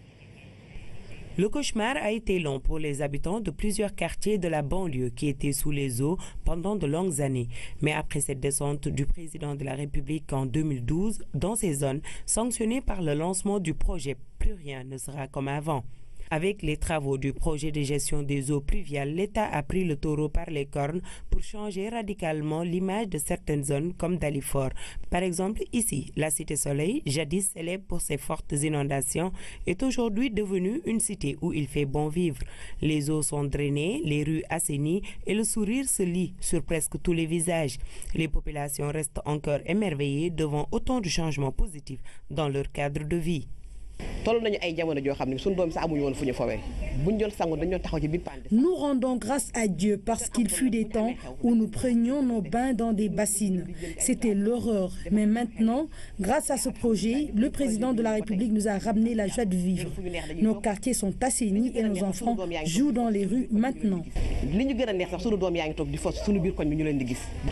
Le cauchemar a été long pour les habitants de plusieurs quartiers de la banlieue qui étaient sous les eaux pendant de longues années. Mais après cette descente du président de la République en 2012 dans ces zones, sanctionnées par le lancement du projet, plus rien ne sera comme avant. Avec les travaux du projet de gestion des eaux pluviales, l'État a pris le taureau par les cornes pour changer radicalement l'image de certaines zones comme Dalifort. Par exemple, ici, la Cité Soleil, jadis célèbre pour ses fortes inondations, est aujourd'hui devenue une cité où il fait bon vivre. Les eaux sont drainées, les rues assainies et le sourire se lit sur presque tous les visages. Les populations restent encore émerveillées devant autant de changements positifs dans leur cadre de vie. Nous rendons grâce à Dieu parce qu'il fut des temps où nous prenions nos bains dans des bassines. C'était l'horreur. Mais maintenant, grâce à ce projet, le président de la République nous a ramené la joie de vivre. Nos quartiers sont assainis et nos enfants jouent dans les rues maintenant.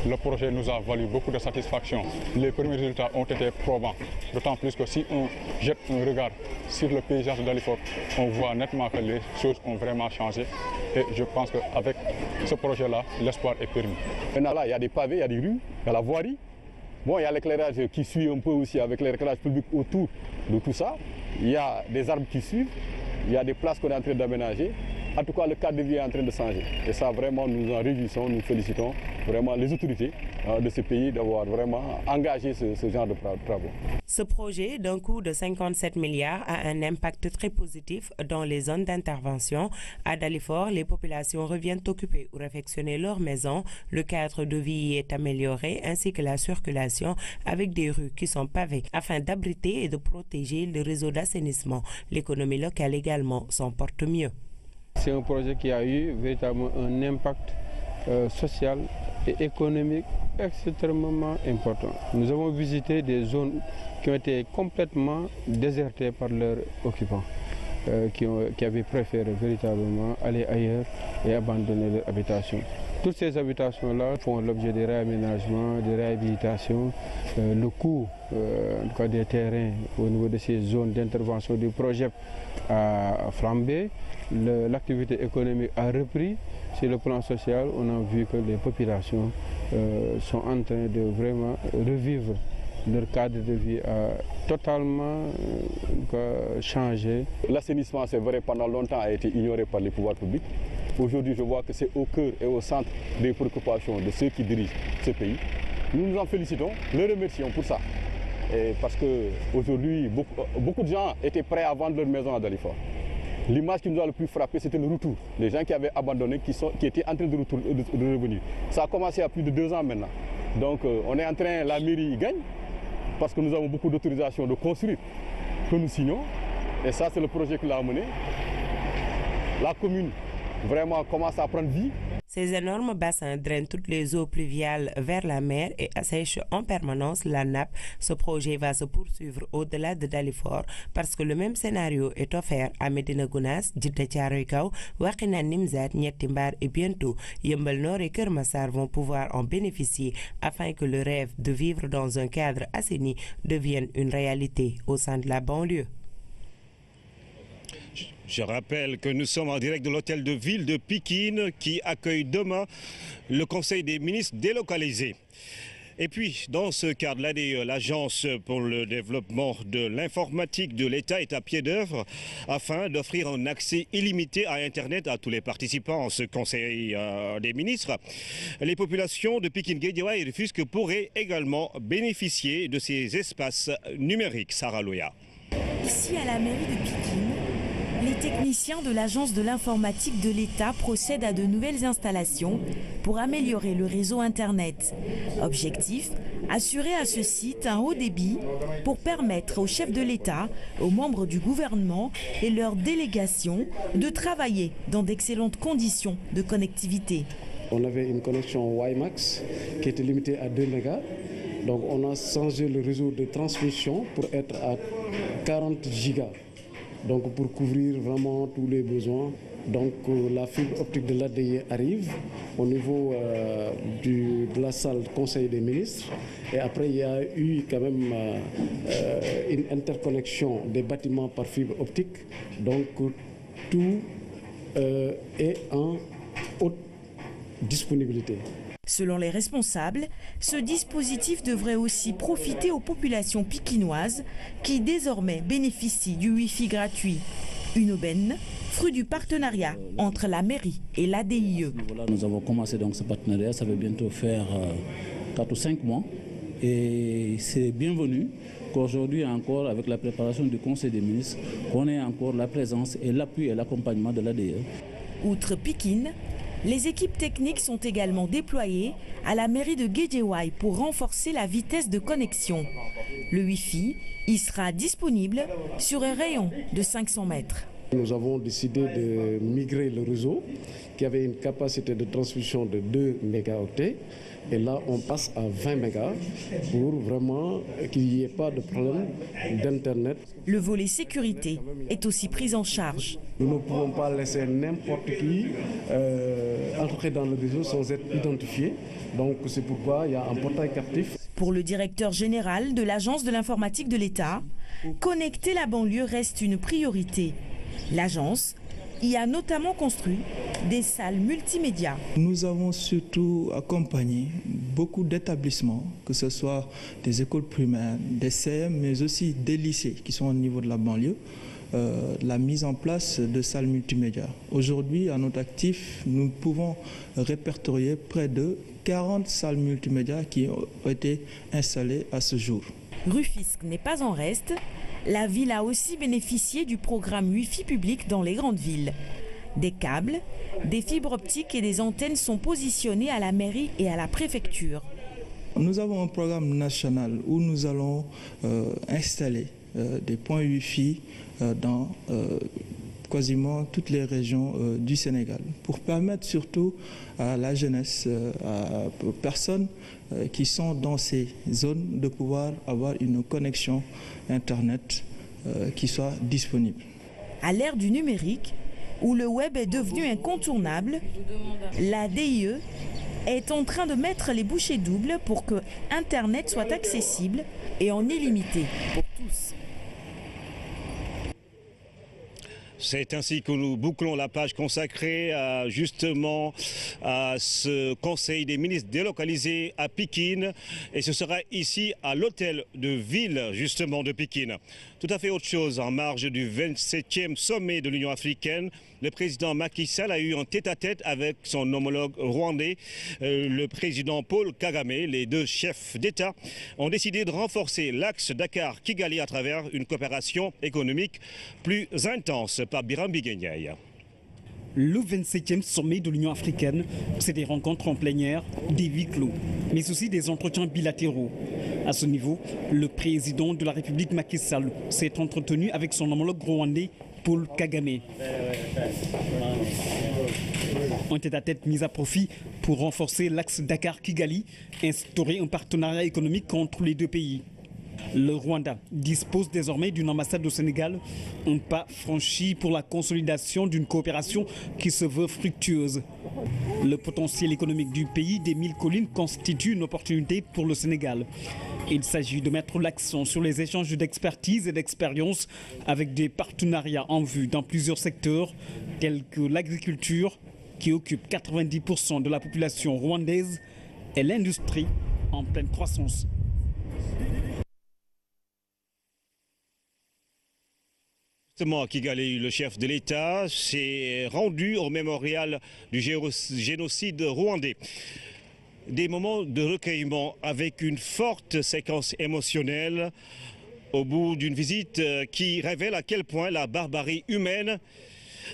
Le projet nous a valu beaucoup de satisfaction. Les premiers résultats ont été probants. D'autant plus que si on jette un regard sur le paysage de Dalifort, on voit nettement que les choses ont vraiment changé. Et je pense qu'avec ce projet-là, l'espoir est permis. Maintenant, là, il y a des pavés, il y a des rues, il y a la voirie. Bon, il y a l'éclairage qui suit un peu aussi avec l'éclairage public autour de tout ça. Il y a des arbres qui suivent, il y a des places qu'on est en train d'aménager. En tout cas, le cadre de vie est en train de changer. Et ça, vraiment, nous en réjouissons, nous félicitons. vraiment les autorités de ce pays d'avoir vraiment engagé ce genre de travaux. Ce projet, d'un coût de 57 milliards, a un impact très positif dans les zones d'intervention. À Dalifort, les populations reviennent occuper ou réfectionner leurs maisons. Le cadre de vie y est amélioré, ainsi que la circulation avec des rues qui sont pavées afin d'abriter et de protéger le réseau d'assainissement. L'économie locale également s'en porte mieux. C'est un projet qui a eu véritablement un impact social et économique extrêmement important. Nous avons visité des zones qui ont été complètement désertées par leurs occupants, qui avaient préféré véritablement aller ailleurs et abandonner leur habitation. Toutes ces habitations-là font l'objet de réaménagements, de réhabilitation. Le coût en tout cas des terrains au niveau de ces zones d'intervention du projet a flambé. L'activité économique a repris. Sur le plan social, on a vu que les populations sont en train de vraiment revivre. Leur cadre de vie a totalement changé. L'assainissement, c'est vrai, pendant longtemps a été ignoré par les pouvoirs publics. Aujourd'hui, je vois que c'est au cœur et au centre des préoccupations de ceux qui dirigent ce pays. Nous nous en félicitons, les remercions pour ça. Et parce qu'aujourd'hui, beaucoup de gens étaient prêts à vendre leur maison à Dalifort. L'image qui nous a le plus frappé, c'était le retour. Les gens qui avaient abandonné, qui étaient en train de revenir. Ça a commencé il y a plus de 2 ans maintenant. Donc on est en train, la mairie gagne, parce que nous avons beaucoup d'autorisations de construire que nous signons. Et ça, c'est le projet qui l'a amené. La commune vraiment commence à prendre vie. Ces énormes bassins drainent toutes les eaux pluviales vers la mer et assèchent en permanence la nappe. Ce projet va se poursuivre au-delà de Dalifort parce que le même scénario est offert à Médina Gounass, Djiddah Thiaroye Kao, Wakhinane Nimzatt, Niéty Mbar et bientôt Yeumbeul Nord et Keur Massar vont pouvoir en bénéficier afin que le rêve de vivre dans un cadre assaini devienne une réalité au sein de la banlieue. Je rappelle que nous sommes en direct de l'hôtel de ville de Pikine qui accueille demain le Conseil des ministres délocalisé. Et puis, dans ce cadre, l'ADE, l'Agence pour le développement de l'informatique de l'État, est à pied d'œuvre afin d'offrir un accès illimité à Internet à tous les participants à ce Conseil des ministres. Les populations de Pikine, Guédiawaye et Rufisque pourraient également bénéficier de ces espaces numériques. Sarah Loya. Ici, à la mairie de Pikine, les techniciens de l'Agence de l'informatique de l'État procèdent à de nouvelles installations pour améliorer le réseau Internet. Objectif, assurer à ce site un haut débit pour permettre aux chefs de l'État, aux membres du gouvernement et leurs délégations de travailler dans d'excellentes conditions de connectivité. On avait une connexion WiMAX qui était limitée à 2 mégas. Donc on a changé le réseau de transmission pour être à 40 gigas. Donc pour couvrir vraiment tous les besoins. Donc la fibre optique de l'ADE arrive au niveau de la salle Conseil des ministres. Et après il y a eu quand même une interconnexion des bâtiments par fibre optique. Donc tout est en haute disponibilité. Selon les responsables, ce dispositif devrait aussi profiter aux populations pikinoises qui désormais bénéficient du Wi-Fi gratuit. Une aubaine, fruit du partenariat entre la mairie et l'ADIE. Nous avons commencé donc ce partenariat, ça va bientôt faire 4 ou 5 mois. Et c'est bienvenu qu'aujourd'hui encore, avec la préparation du Conseil des ministres, qu'on ait encore la présence et l'appui et l'accompagnement de l'ADIE. Outre Pikine, les équipes techniques sont également déployées à la mairie de Guédiawaye pour renforcer la vitesse de connexion. Le Wi-Fi y sera disponible sur un rayon de 500 mètres. Nous avons décidé de migrer le réseau qui avait une capacité de transmission de 2 mégaoctets. Et là, on passe à 20 mégas pour vraiment qu'il n'y ait pas de problème d'Internet. Le volet sécurité est aussi pris en charge. Nous ne pouvons pas laisser n'importe qui entrer dans le réseau sans être identifié. Donc c'est pourquoi il y a un portail captif. Pour le directeur général de l'Agence de l'informatique de l'État, connecter la banlieue reste une priorité. L'agence y a notamment construit des salles multimédia. Nous avons surtout accompagné beaucoup d'établissements, que ce soit des écoles primaires, des CM, mais aussi des lycées qui sont au niveau de la banlieue, la mise en place de salles multimédia. Aujourd'hui, à notre actif, nous pouvons répertorier près de 40 salles multimédia qui ont été installées à ce jour. Rufisque n'est pas en reste. La ville a aussi bénéficié du programme Wi-Fi public dans les grandes villes. Des câbles, des fibres optiques et des antennes sont positionnés à la mairie et à la préfecture. Nous avons un programme national où nous allons installer des points Wi-Fi dans quasiment toutes les régions du Sénégal pour permettre surtout à la jeunesse, aux personnes qui sont dans ces zones de pouvoir avoir une connexion Internet qui soit disponible. À l'ère du numérique, où le web est devenu incontournable, la DIE est en train de mettre les bouchées doubles pour que Internet soit accessible et en illimité pour tous. C'est ainsi que nous bouclons la page consacrée justement à ce Conseil des ministres délocalisé à Pikine. Et ce sera ici à l'hôtel de ville justement de Pikine. Tout à fait autre chose, en marge du 27e sommet de l'Union africaine, le président Macky Sall a eu un tête-à-tête avec son homologue rwandais, le président Paul Kagame. Les deux chefs d'État ont décidé de renforcer l'axe Dakar-Kigali à travers une coopération économique plus intense. Par Birambi Guéniaï. Le 27e sommet de l'Union africaine, c'est des rencontres en plein air, des huis clos, mais aussi des entretiens bilatéraux. À ce niveau, le président de la République Macky Sall s'est entretenu avec son homologue rwandais Paul Kagame. Un tête-à-tête mis à profit pour renforcer l'axe Dakar-Kigali, instaurer un partenariat économique entre les deux pays. Le Rwanda dispose désormais d'une ambassade au Sénégal, un pas franchi pour la consolidation d'une coopération qui se veut fructueuse. Le potentiel économique du pays des 1000 collines constitue une opportunité pour le Sénégal. Il s'agit de mettre l'accent sur les échanges d'expertise et d'expérience avec des partenariats en vue dans plusieurs secteurs tels que l'agriculture, qui occupe 90% de la population rwandaise, et l'industrie en pleine croissance. À Kigali, le chef de l'État s'est rendu au mémorial du génocide rwandais. Des moments de recueillement avec une forte séquence émotionnelle au bout d'une visite qui révèle à quel point la barbarie humaine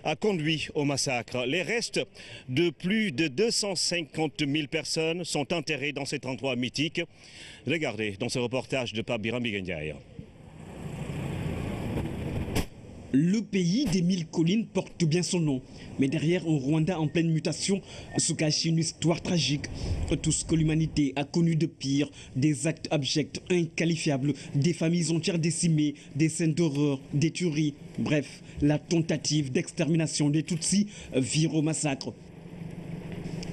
a conduit au massacre. Les restes de plus de 250 000 personnes sont enterrés dans cet endroit mythique. Regardez dans ce reportage de Pape Birambi Guéniaï. Le pays des 1000 collines porte bien son nom, mais derrière un Rwanda en pleine mutation se cache une histoire tragique. Tout ce que l'humanité a connu de pire, des actes abjects, inqualifiables, des familles entières décimées, des scènes d'horreur, des tueries. Bref, la tentative d'extermination des Tutsis vire au massacre.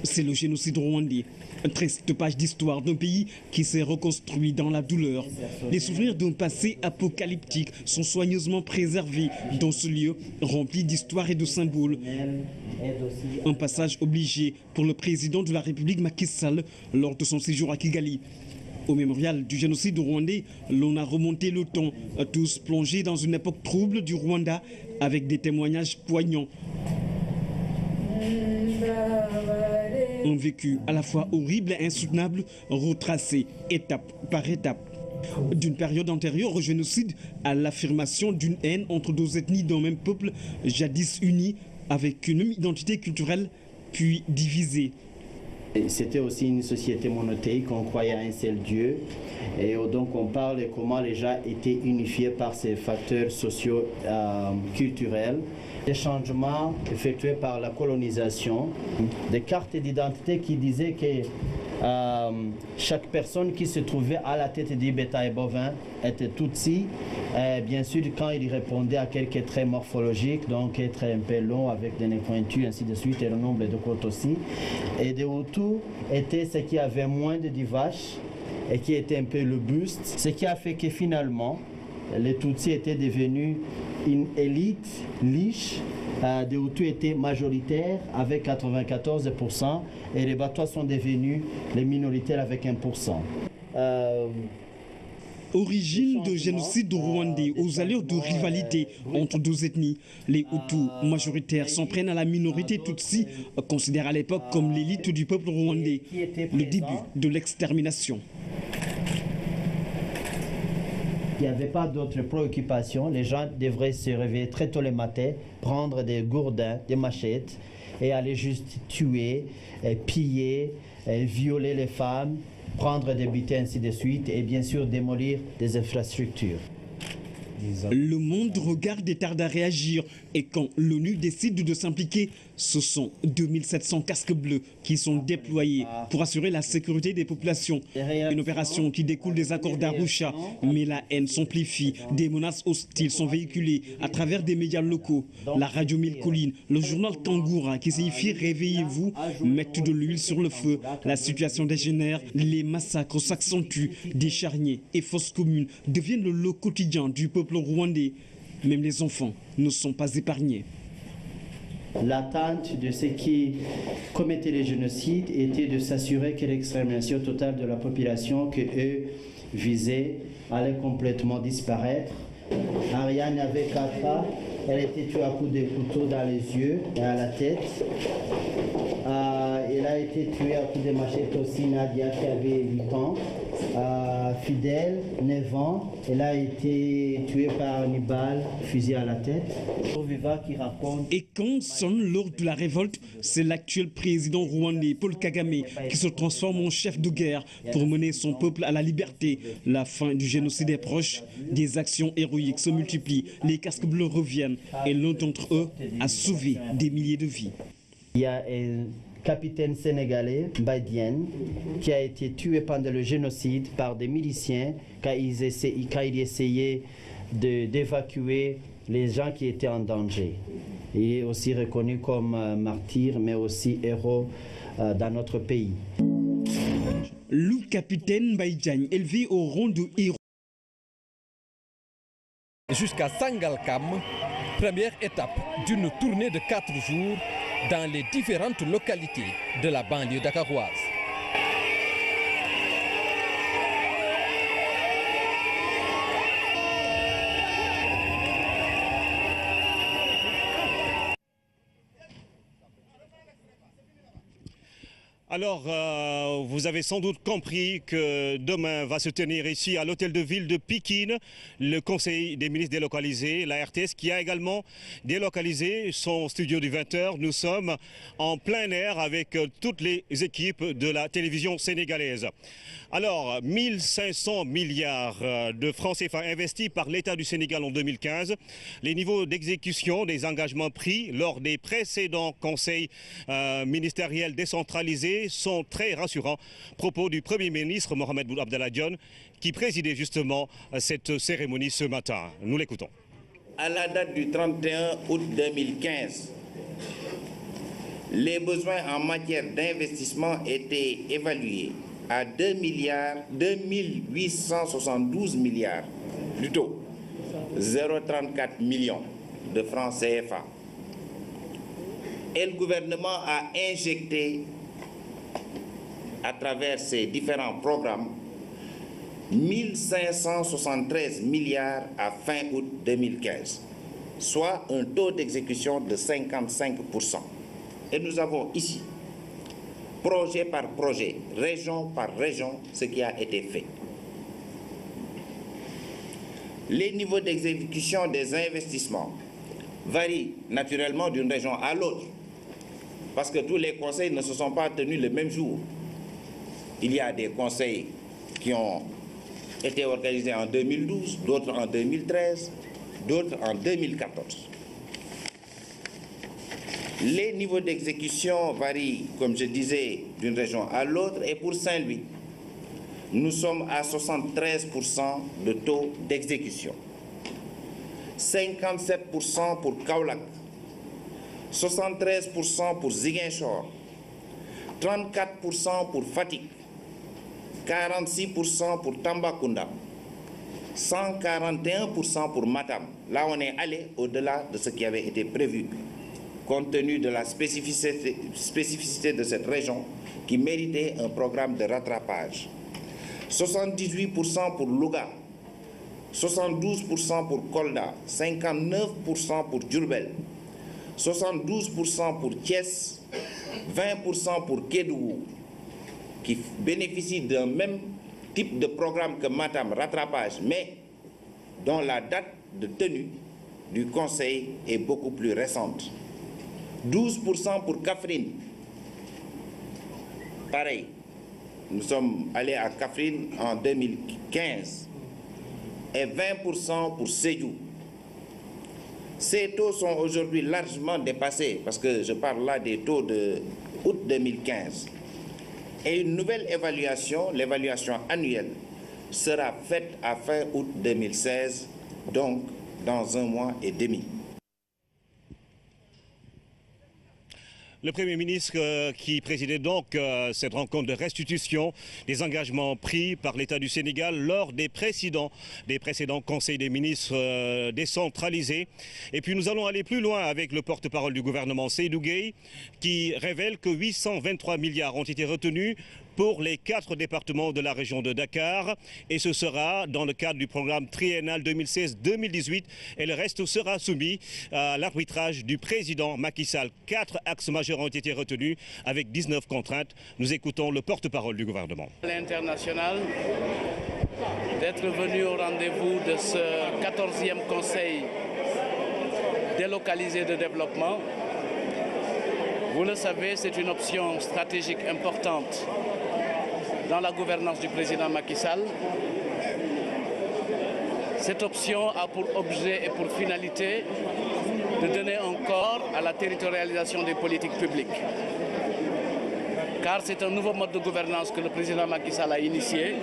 C'est le génocide rwandais. Une triste page d'histoire d'un pays qui s'est reconstruit dans la douleur. Les souvenirs d'un passé apocalyptique sont soigneusement préservés dans ce lieu rempli d'histoire et de symboles. Un passage obligé pour le président de la République Macky Sall lors de son séjour à Kigali. Au mémorial du génocide rwandais, l'on a remonté le temps, tous plongés dans une époque trouble du Rwanda avec des témoignages poignants. Un vécu à la fois horrible et insoutenable, retracé étape par étape. D'une période antérieure au génocide à l'affirmation d'une haine entre deux ethnies d'un même peuple, jadis unis avec une même identité culturelle, puis divisée. C'était aussi une société monothéique, on croyait à un seul Dieu. Et donc on parle de comment les gens étaient unifiés par ces facteurs sociaux, culturels. Des changements effectués par la colonisation, des cartes d'identité qui disaient que chaque personne qui se trouvait à la tête du bétail bovin était Tutsi. Bien sûr, quand il répondait à quelques traits morphologiques, donc être un peu long avec des nez pointus, ainsi de suite, et le nombre de côtes aussi. Et des Hutus étaient ceux qui avaient moins de 10 vaches et qui étaient un peu le buste, ce qui a fait que finalement, les Tutsis étaient devenus une élite riche des Hutus étaient majoritaires avec 94% et les Batois sont devenus les minoritaires avec 1%. Origine de génocide rwandais aux allures de rivalité entre deux ethnies. Les Hutus majoritaires s'en prennent à la minorité Tutsi, considérée à l'époque comme l'élite du peuple rwandais. Le début de l'extermination. Il n'y avait pas d'autres préoccupations. Les gens devraient se réveiller très tôt le matin, prendre des gourdins, des machettes et aller juste tuer, piller, violer les femmes, prendre des butins, ainsi de suite, et bien sûr démolir des infrastructures. Le monde regarde et tarde à réagir. Et quand l'ONU décide de s'impliquer, ce sont 2700 casques bleus qui sont déployés pour assurer la sécurité des populations. Une opération qui découle des accords d'Arusha. Mais la haine s'amplifie. Des menaces hostiles sont véhiculées à travers des médias locaux. La radio Mille Collines, le journal Tangoura qui signifie « Réveillez-vous » mettent de l'huile sur le feu. La situation dégénère, les massacres s'accentuent. Des charniers et fosses communes deviennent le lot quotidien du peuple rwandais. Même les enfants ne sont pas épargnés. L'attente de ceux qui commettaient les génocides était de s'assurer que l'extermination totale de la population que eux visaient allait complètement disparaître. Ariane avait 4 ans, elle était tuée à coups de couteau dans les yeux et à la tête. Elle a été tuée à coups de machette aussi, Nadia qui avait 8 ans. Fidèle, 9 ans, elle a été tuée par une balle, fusil à la tête. Et quand sonne l'heure de la révolte, c'est l'actuel président rwandais Paul Kagame qui se transforme en chef de guerre pour mener son peuple à la liberté. La fin du génocide est proche, des actions héroïques se multiplient, les casques bleus reviennent et l'un d'entre eux a sauvé des milliers de vies. Il y a un capitaine sénégalais, Mbadien, qui a été tué pendant le génocide par des miliciens quand ils essayaient d'évacuer les gens qui étaient en danger. Il est aussi reconnu comme martyr, mais aussi héros dans notre pays. Le capitaine Mbadien, élevé au rang de héros. Jusqu'à Sangalkam, première étape d'une tournée de 4 jours dans les différentes localités de la banlieue dakaroise. Alors, vous avez sans doute compris que demain va se tenir ici à l'hôtel de ville de Pikine le Conseil des ministres délocalisés, la RTS, qui a également délocalisé son studio du 20h. Nous sommes en plein air avec toutes les équipes de la télévision sénégalaise. Alors, 1500 milliards de francs CFA investis par l'État du Sénégal en 2015. Les niveaux d'exécution des engagements pris lors des précédents conseils ministériels décentralisés sont très rassurants. Propos du Premier ministre Mohamed Boun Abdallah Dionne qui présidait justement cette cérémonie ce matin. Nous l'écoutons. À la date du 31 août 2015, les besoins en matière d'investissement étaient évalués à 2,872 milliards, plutôt 0,34 millions de francs CFA. Et le gouvernement a injecté à travers ces différents programmes 1573 milliards à fin août 2015, soit un taux d'exécution de 55%. Et nous avons ici, projet par projet, région par région, ce qui a été fait. Les niveaux d'exécution des investissements varient naturellement d'une région à l'autre, parce que tous les conseils ne se sont pas tenus le même jour. Il y a des conseils qui ont été organisés en 2012, d'autres en 2013, d'autres en 2014. Les niveaux d'exécution varient, comme je disais, d'une région à l'autre. Et pour Saint-Louis, nous sommes à 73% de taux d'exécution. 57% pour Kaolack, 73% pour Ziguinchor, 34% pour Fatick, 46% pour Tambacounda, 141% pour Matam. Là, on est allé au-delà de ce qui avait été prévu. compte tenu de la spécificité de cette région qui méritait un programme de rattrapage. 78% pour Louga, 72% pour Kolda, 59% pour Diourbel, 72% pour Thiès, 20% pour Kédougou, qui bénéficient d'un même type de programme que Matam, rattrapage, mais dont la date de tenue du Conseil est beaucoup plus récente. 12% pour Kaffrine. Pareil, nous sommes allés à Kaffrine en 2015 et 20% pour Sédhiou. Ces taux sont aujourd'hui largement dépassés parce que je parle là des taux de août 2015. Et une nouvelle évaluation, l'évaluation annuelle, sera faite à fin août 2016, donc dans 1 mois et demi. Le Premier ministre qui présidait donc cette rencontre de restitution des engagements pris par l'État du Sénégal lors des précédents conseils des ministres décentralisés. Et puis nous allons aller plus loin avec le porte-parole du gouvernement, Seydou Gueye, qui révèle que 823 milliards ont été retenus pour les 4 départements de la région de Dakar. Et ce sera dans le cadre du programme triennal 2016-2018. Et le reste sera soumis à l'arbitrage du président Macky Sall. 4 axes majeurs ont été retenus avec 19 contraintes. Nous écoutons le porte-parole du gouvernement. L'international, d'être venu au rendez-vous de ce 14e conseil délocalisé de développement. Vous le savez, c'est une option stratégique importante dans la gouvernance du président Macky Sall. Cette option a pour objet et pour finalité de donner un corps à la territorialisation des politiques publiques. Car c'est un nouveau mode de gouvernance que le président Macky Sall a initié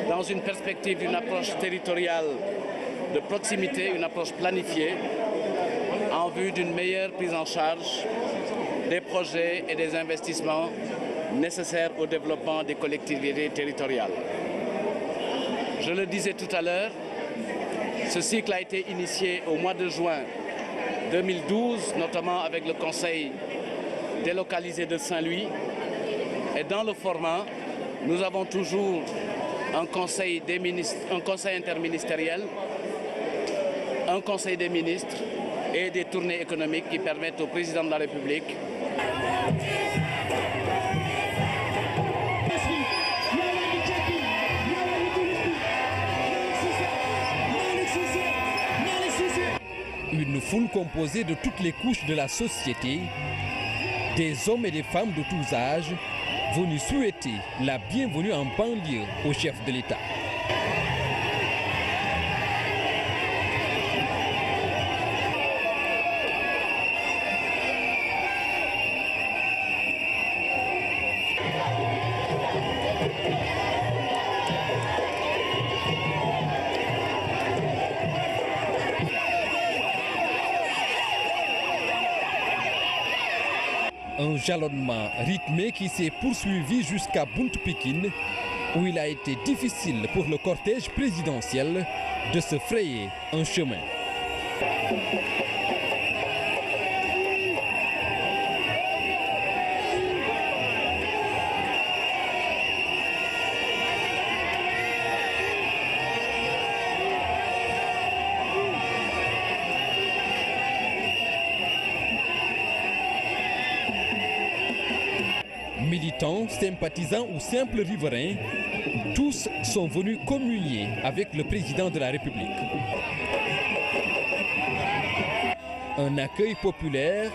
dans une perspective d'une approche territoriale de proximité, une approche planifiée en vue d'une meilleure prise en charge des projets et des investissements nécessaires au développement des collectivités territoriales. Je le disais tout à l'heure, ce cycle a été initié au mois de juin 2012, notamment avec le Conseil délocalisé de Saint-Louis. Et dans le format, nous avons toujours un conseil interministériel, un conseil des ministres et des tournées économiques qui permettent au président de la République une foule composée de toutes les couches de la société, des hommes et des femmes de tous âges, venus souhaiter la bienvenue en banlieue au chef de l'État. Un jalonnement rythmé qui s'est poursuivi jusqu'à Buntu Pikine, où il a été difficile pour le cortège présidentiel de se frayer un chemin. Militants, sympathisants ou simples riverains, tous sont venus communier avec le président de la République. Un accueil populaire,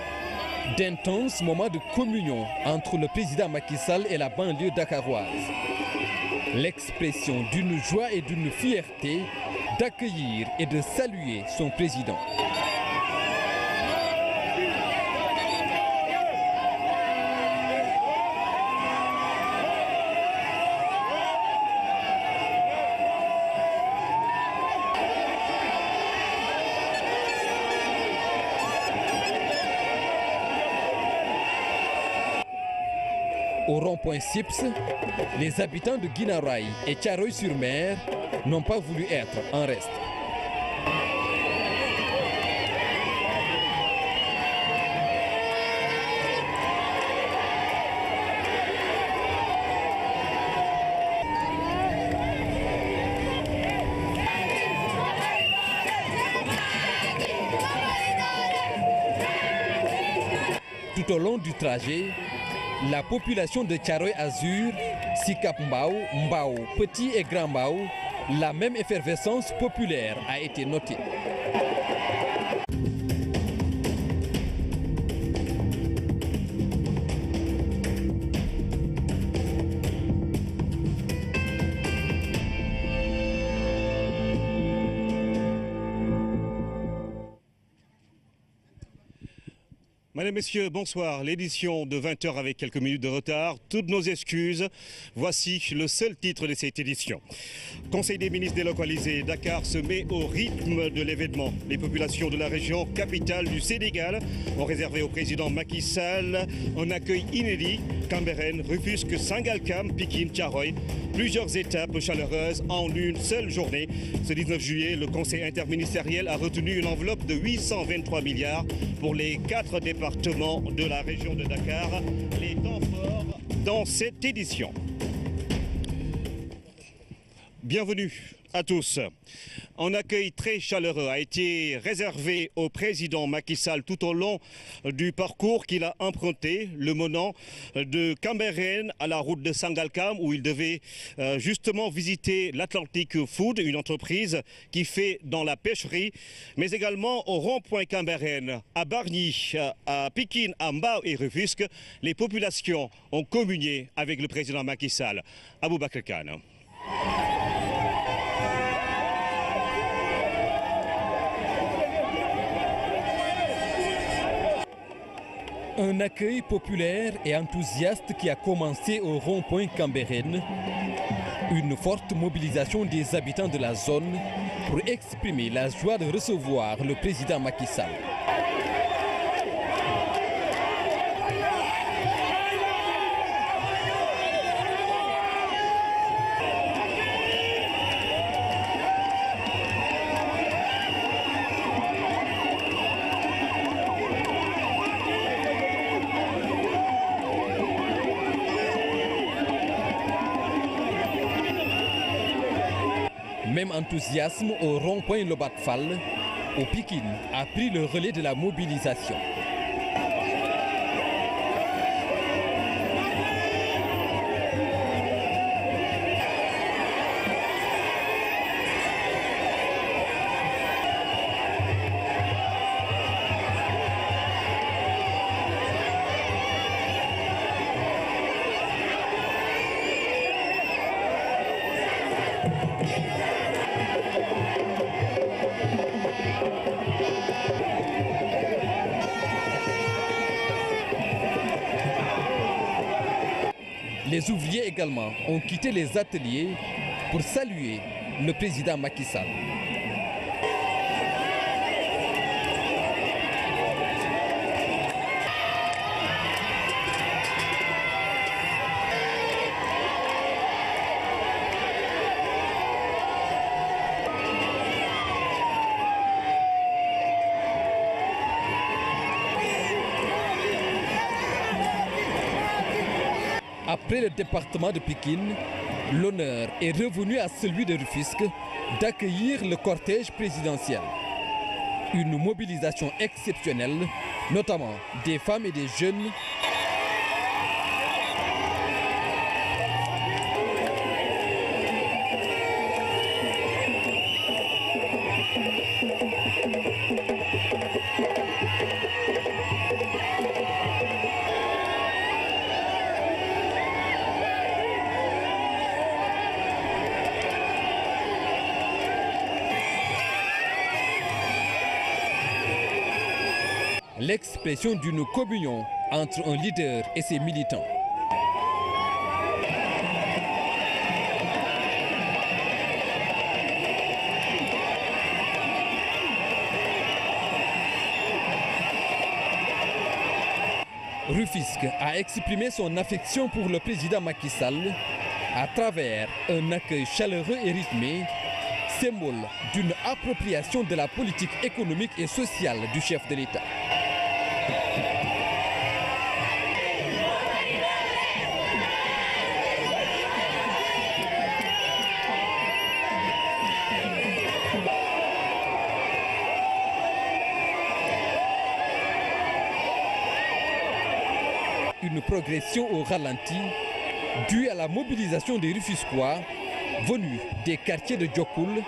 d'intenses moments de communion entre le président Macky Sall et la banlieue dakaroise. L'expression d'une joie et d'une fierté d'accueillir et de saluer son président. Au rond-point Sips, les habitants de Guinaray et Thiaroye-sur-Mer n'ont pas voulu être en reste. Tout au long du trajet, la population de Thiaroye Azur, Sicap Mbao, Mbao, Petit et Grand Mbao, la même effervescence populaire a été notée. Mesdames, Messieurs, bonsoir. L'édition de 20h avec quelques minutes de retard. Toutes nos excuses. Voici le seul titre de cette édition. Conseil des ministres délocalisé. Dakar se met au rythme de l'événement. Les populations de la région capitale du Sénégal ont réservé au président Macky Sall un accueil inédit. Cambérène, Rufisque, Sangalkam, Pikine, Thiaroye. Plusieurs étapes chaleureuses en une seule journée. Ce 19 juillet, le Conseil interministériel a retenu une enveloppe de 823 milliards pour les 4 départements de la région de Dakar. Les temps forts dans cette édition. Bienvenue à tous. Un accueil très chaleureux a été réservé au président Macky Sall tout au long du parcours qu'il a emprunté, le menant de Cambérène à la route de Sangalkam, où il devait justement visiter l'Atlantic Food, une entreprise qui fait dans la pêcherie, mais également au rond-point Cambérène, à Bargny, à Pikine, à Mbao et Rufisque. Les populations ont communié avec le président Macky Sall. Aboubakar Kane. Un accueil populaire et enthousiaste qui a commencé au rond-point Cambérène. Une forte mobilisation des habitants de la zone pour exprimer la joie de recevoir le président Macky Sall. Même enthousiasme au rond-point Lobat Fall, où Pikine a pris le relais de la mobilisation. Les ouvriers également ont quitté les ateliers pour saluer le président Macky Sall. Après le département de Pikine, l'honneur est revenu à celui de Rufisque d'accueillir le cortège présidentiel. Une mobilisation exceptionnelle, notamment des femmes et des jeunes. L'expression d'une communion entre un leader et ses militants. Rufisque a exprimé son affection pour le président Macky Sall à travers un accueil chaleureux et rythmé, symbole d'une appropriation de la politique économique et sociale du chef de l'État. une progression au ralenti due à la mobilisation des Rufisquois venus des quartiers de Djokoul,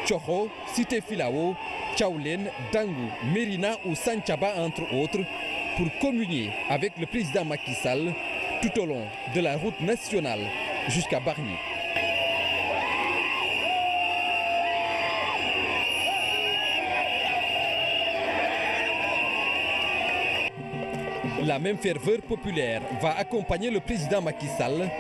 Tchoro, Cité Filao, Tchaoulen, Dangou, Mérina ou Sanchaba entre autres pour communier avec le président Macky Sall tout au long de la route nationale jusqu'à Bargny. La même ferveur populaire va accompagner le président Macky Sall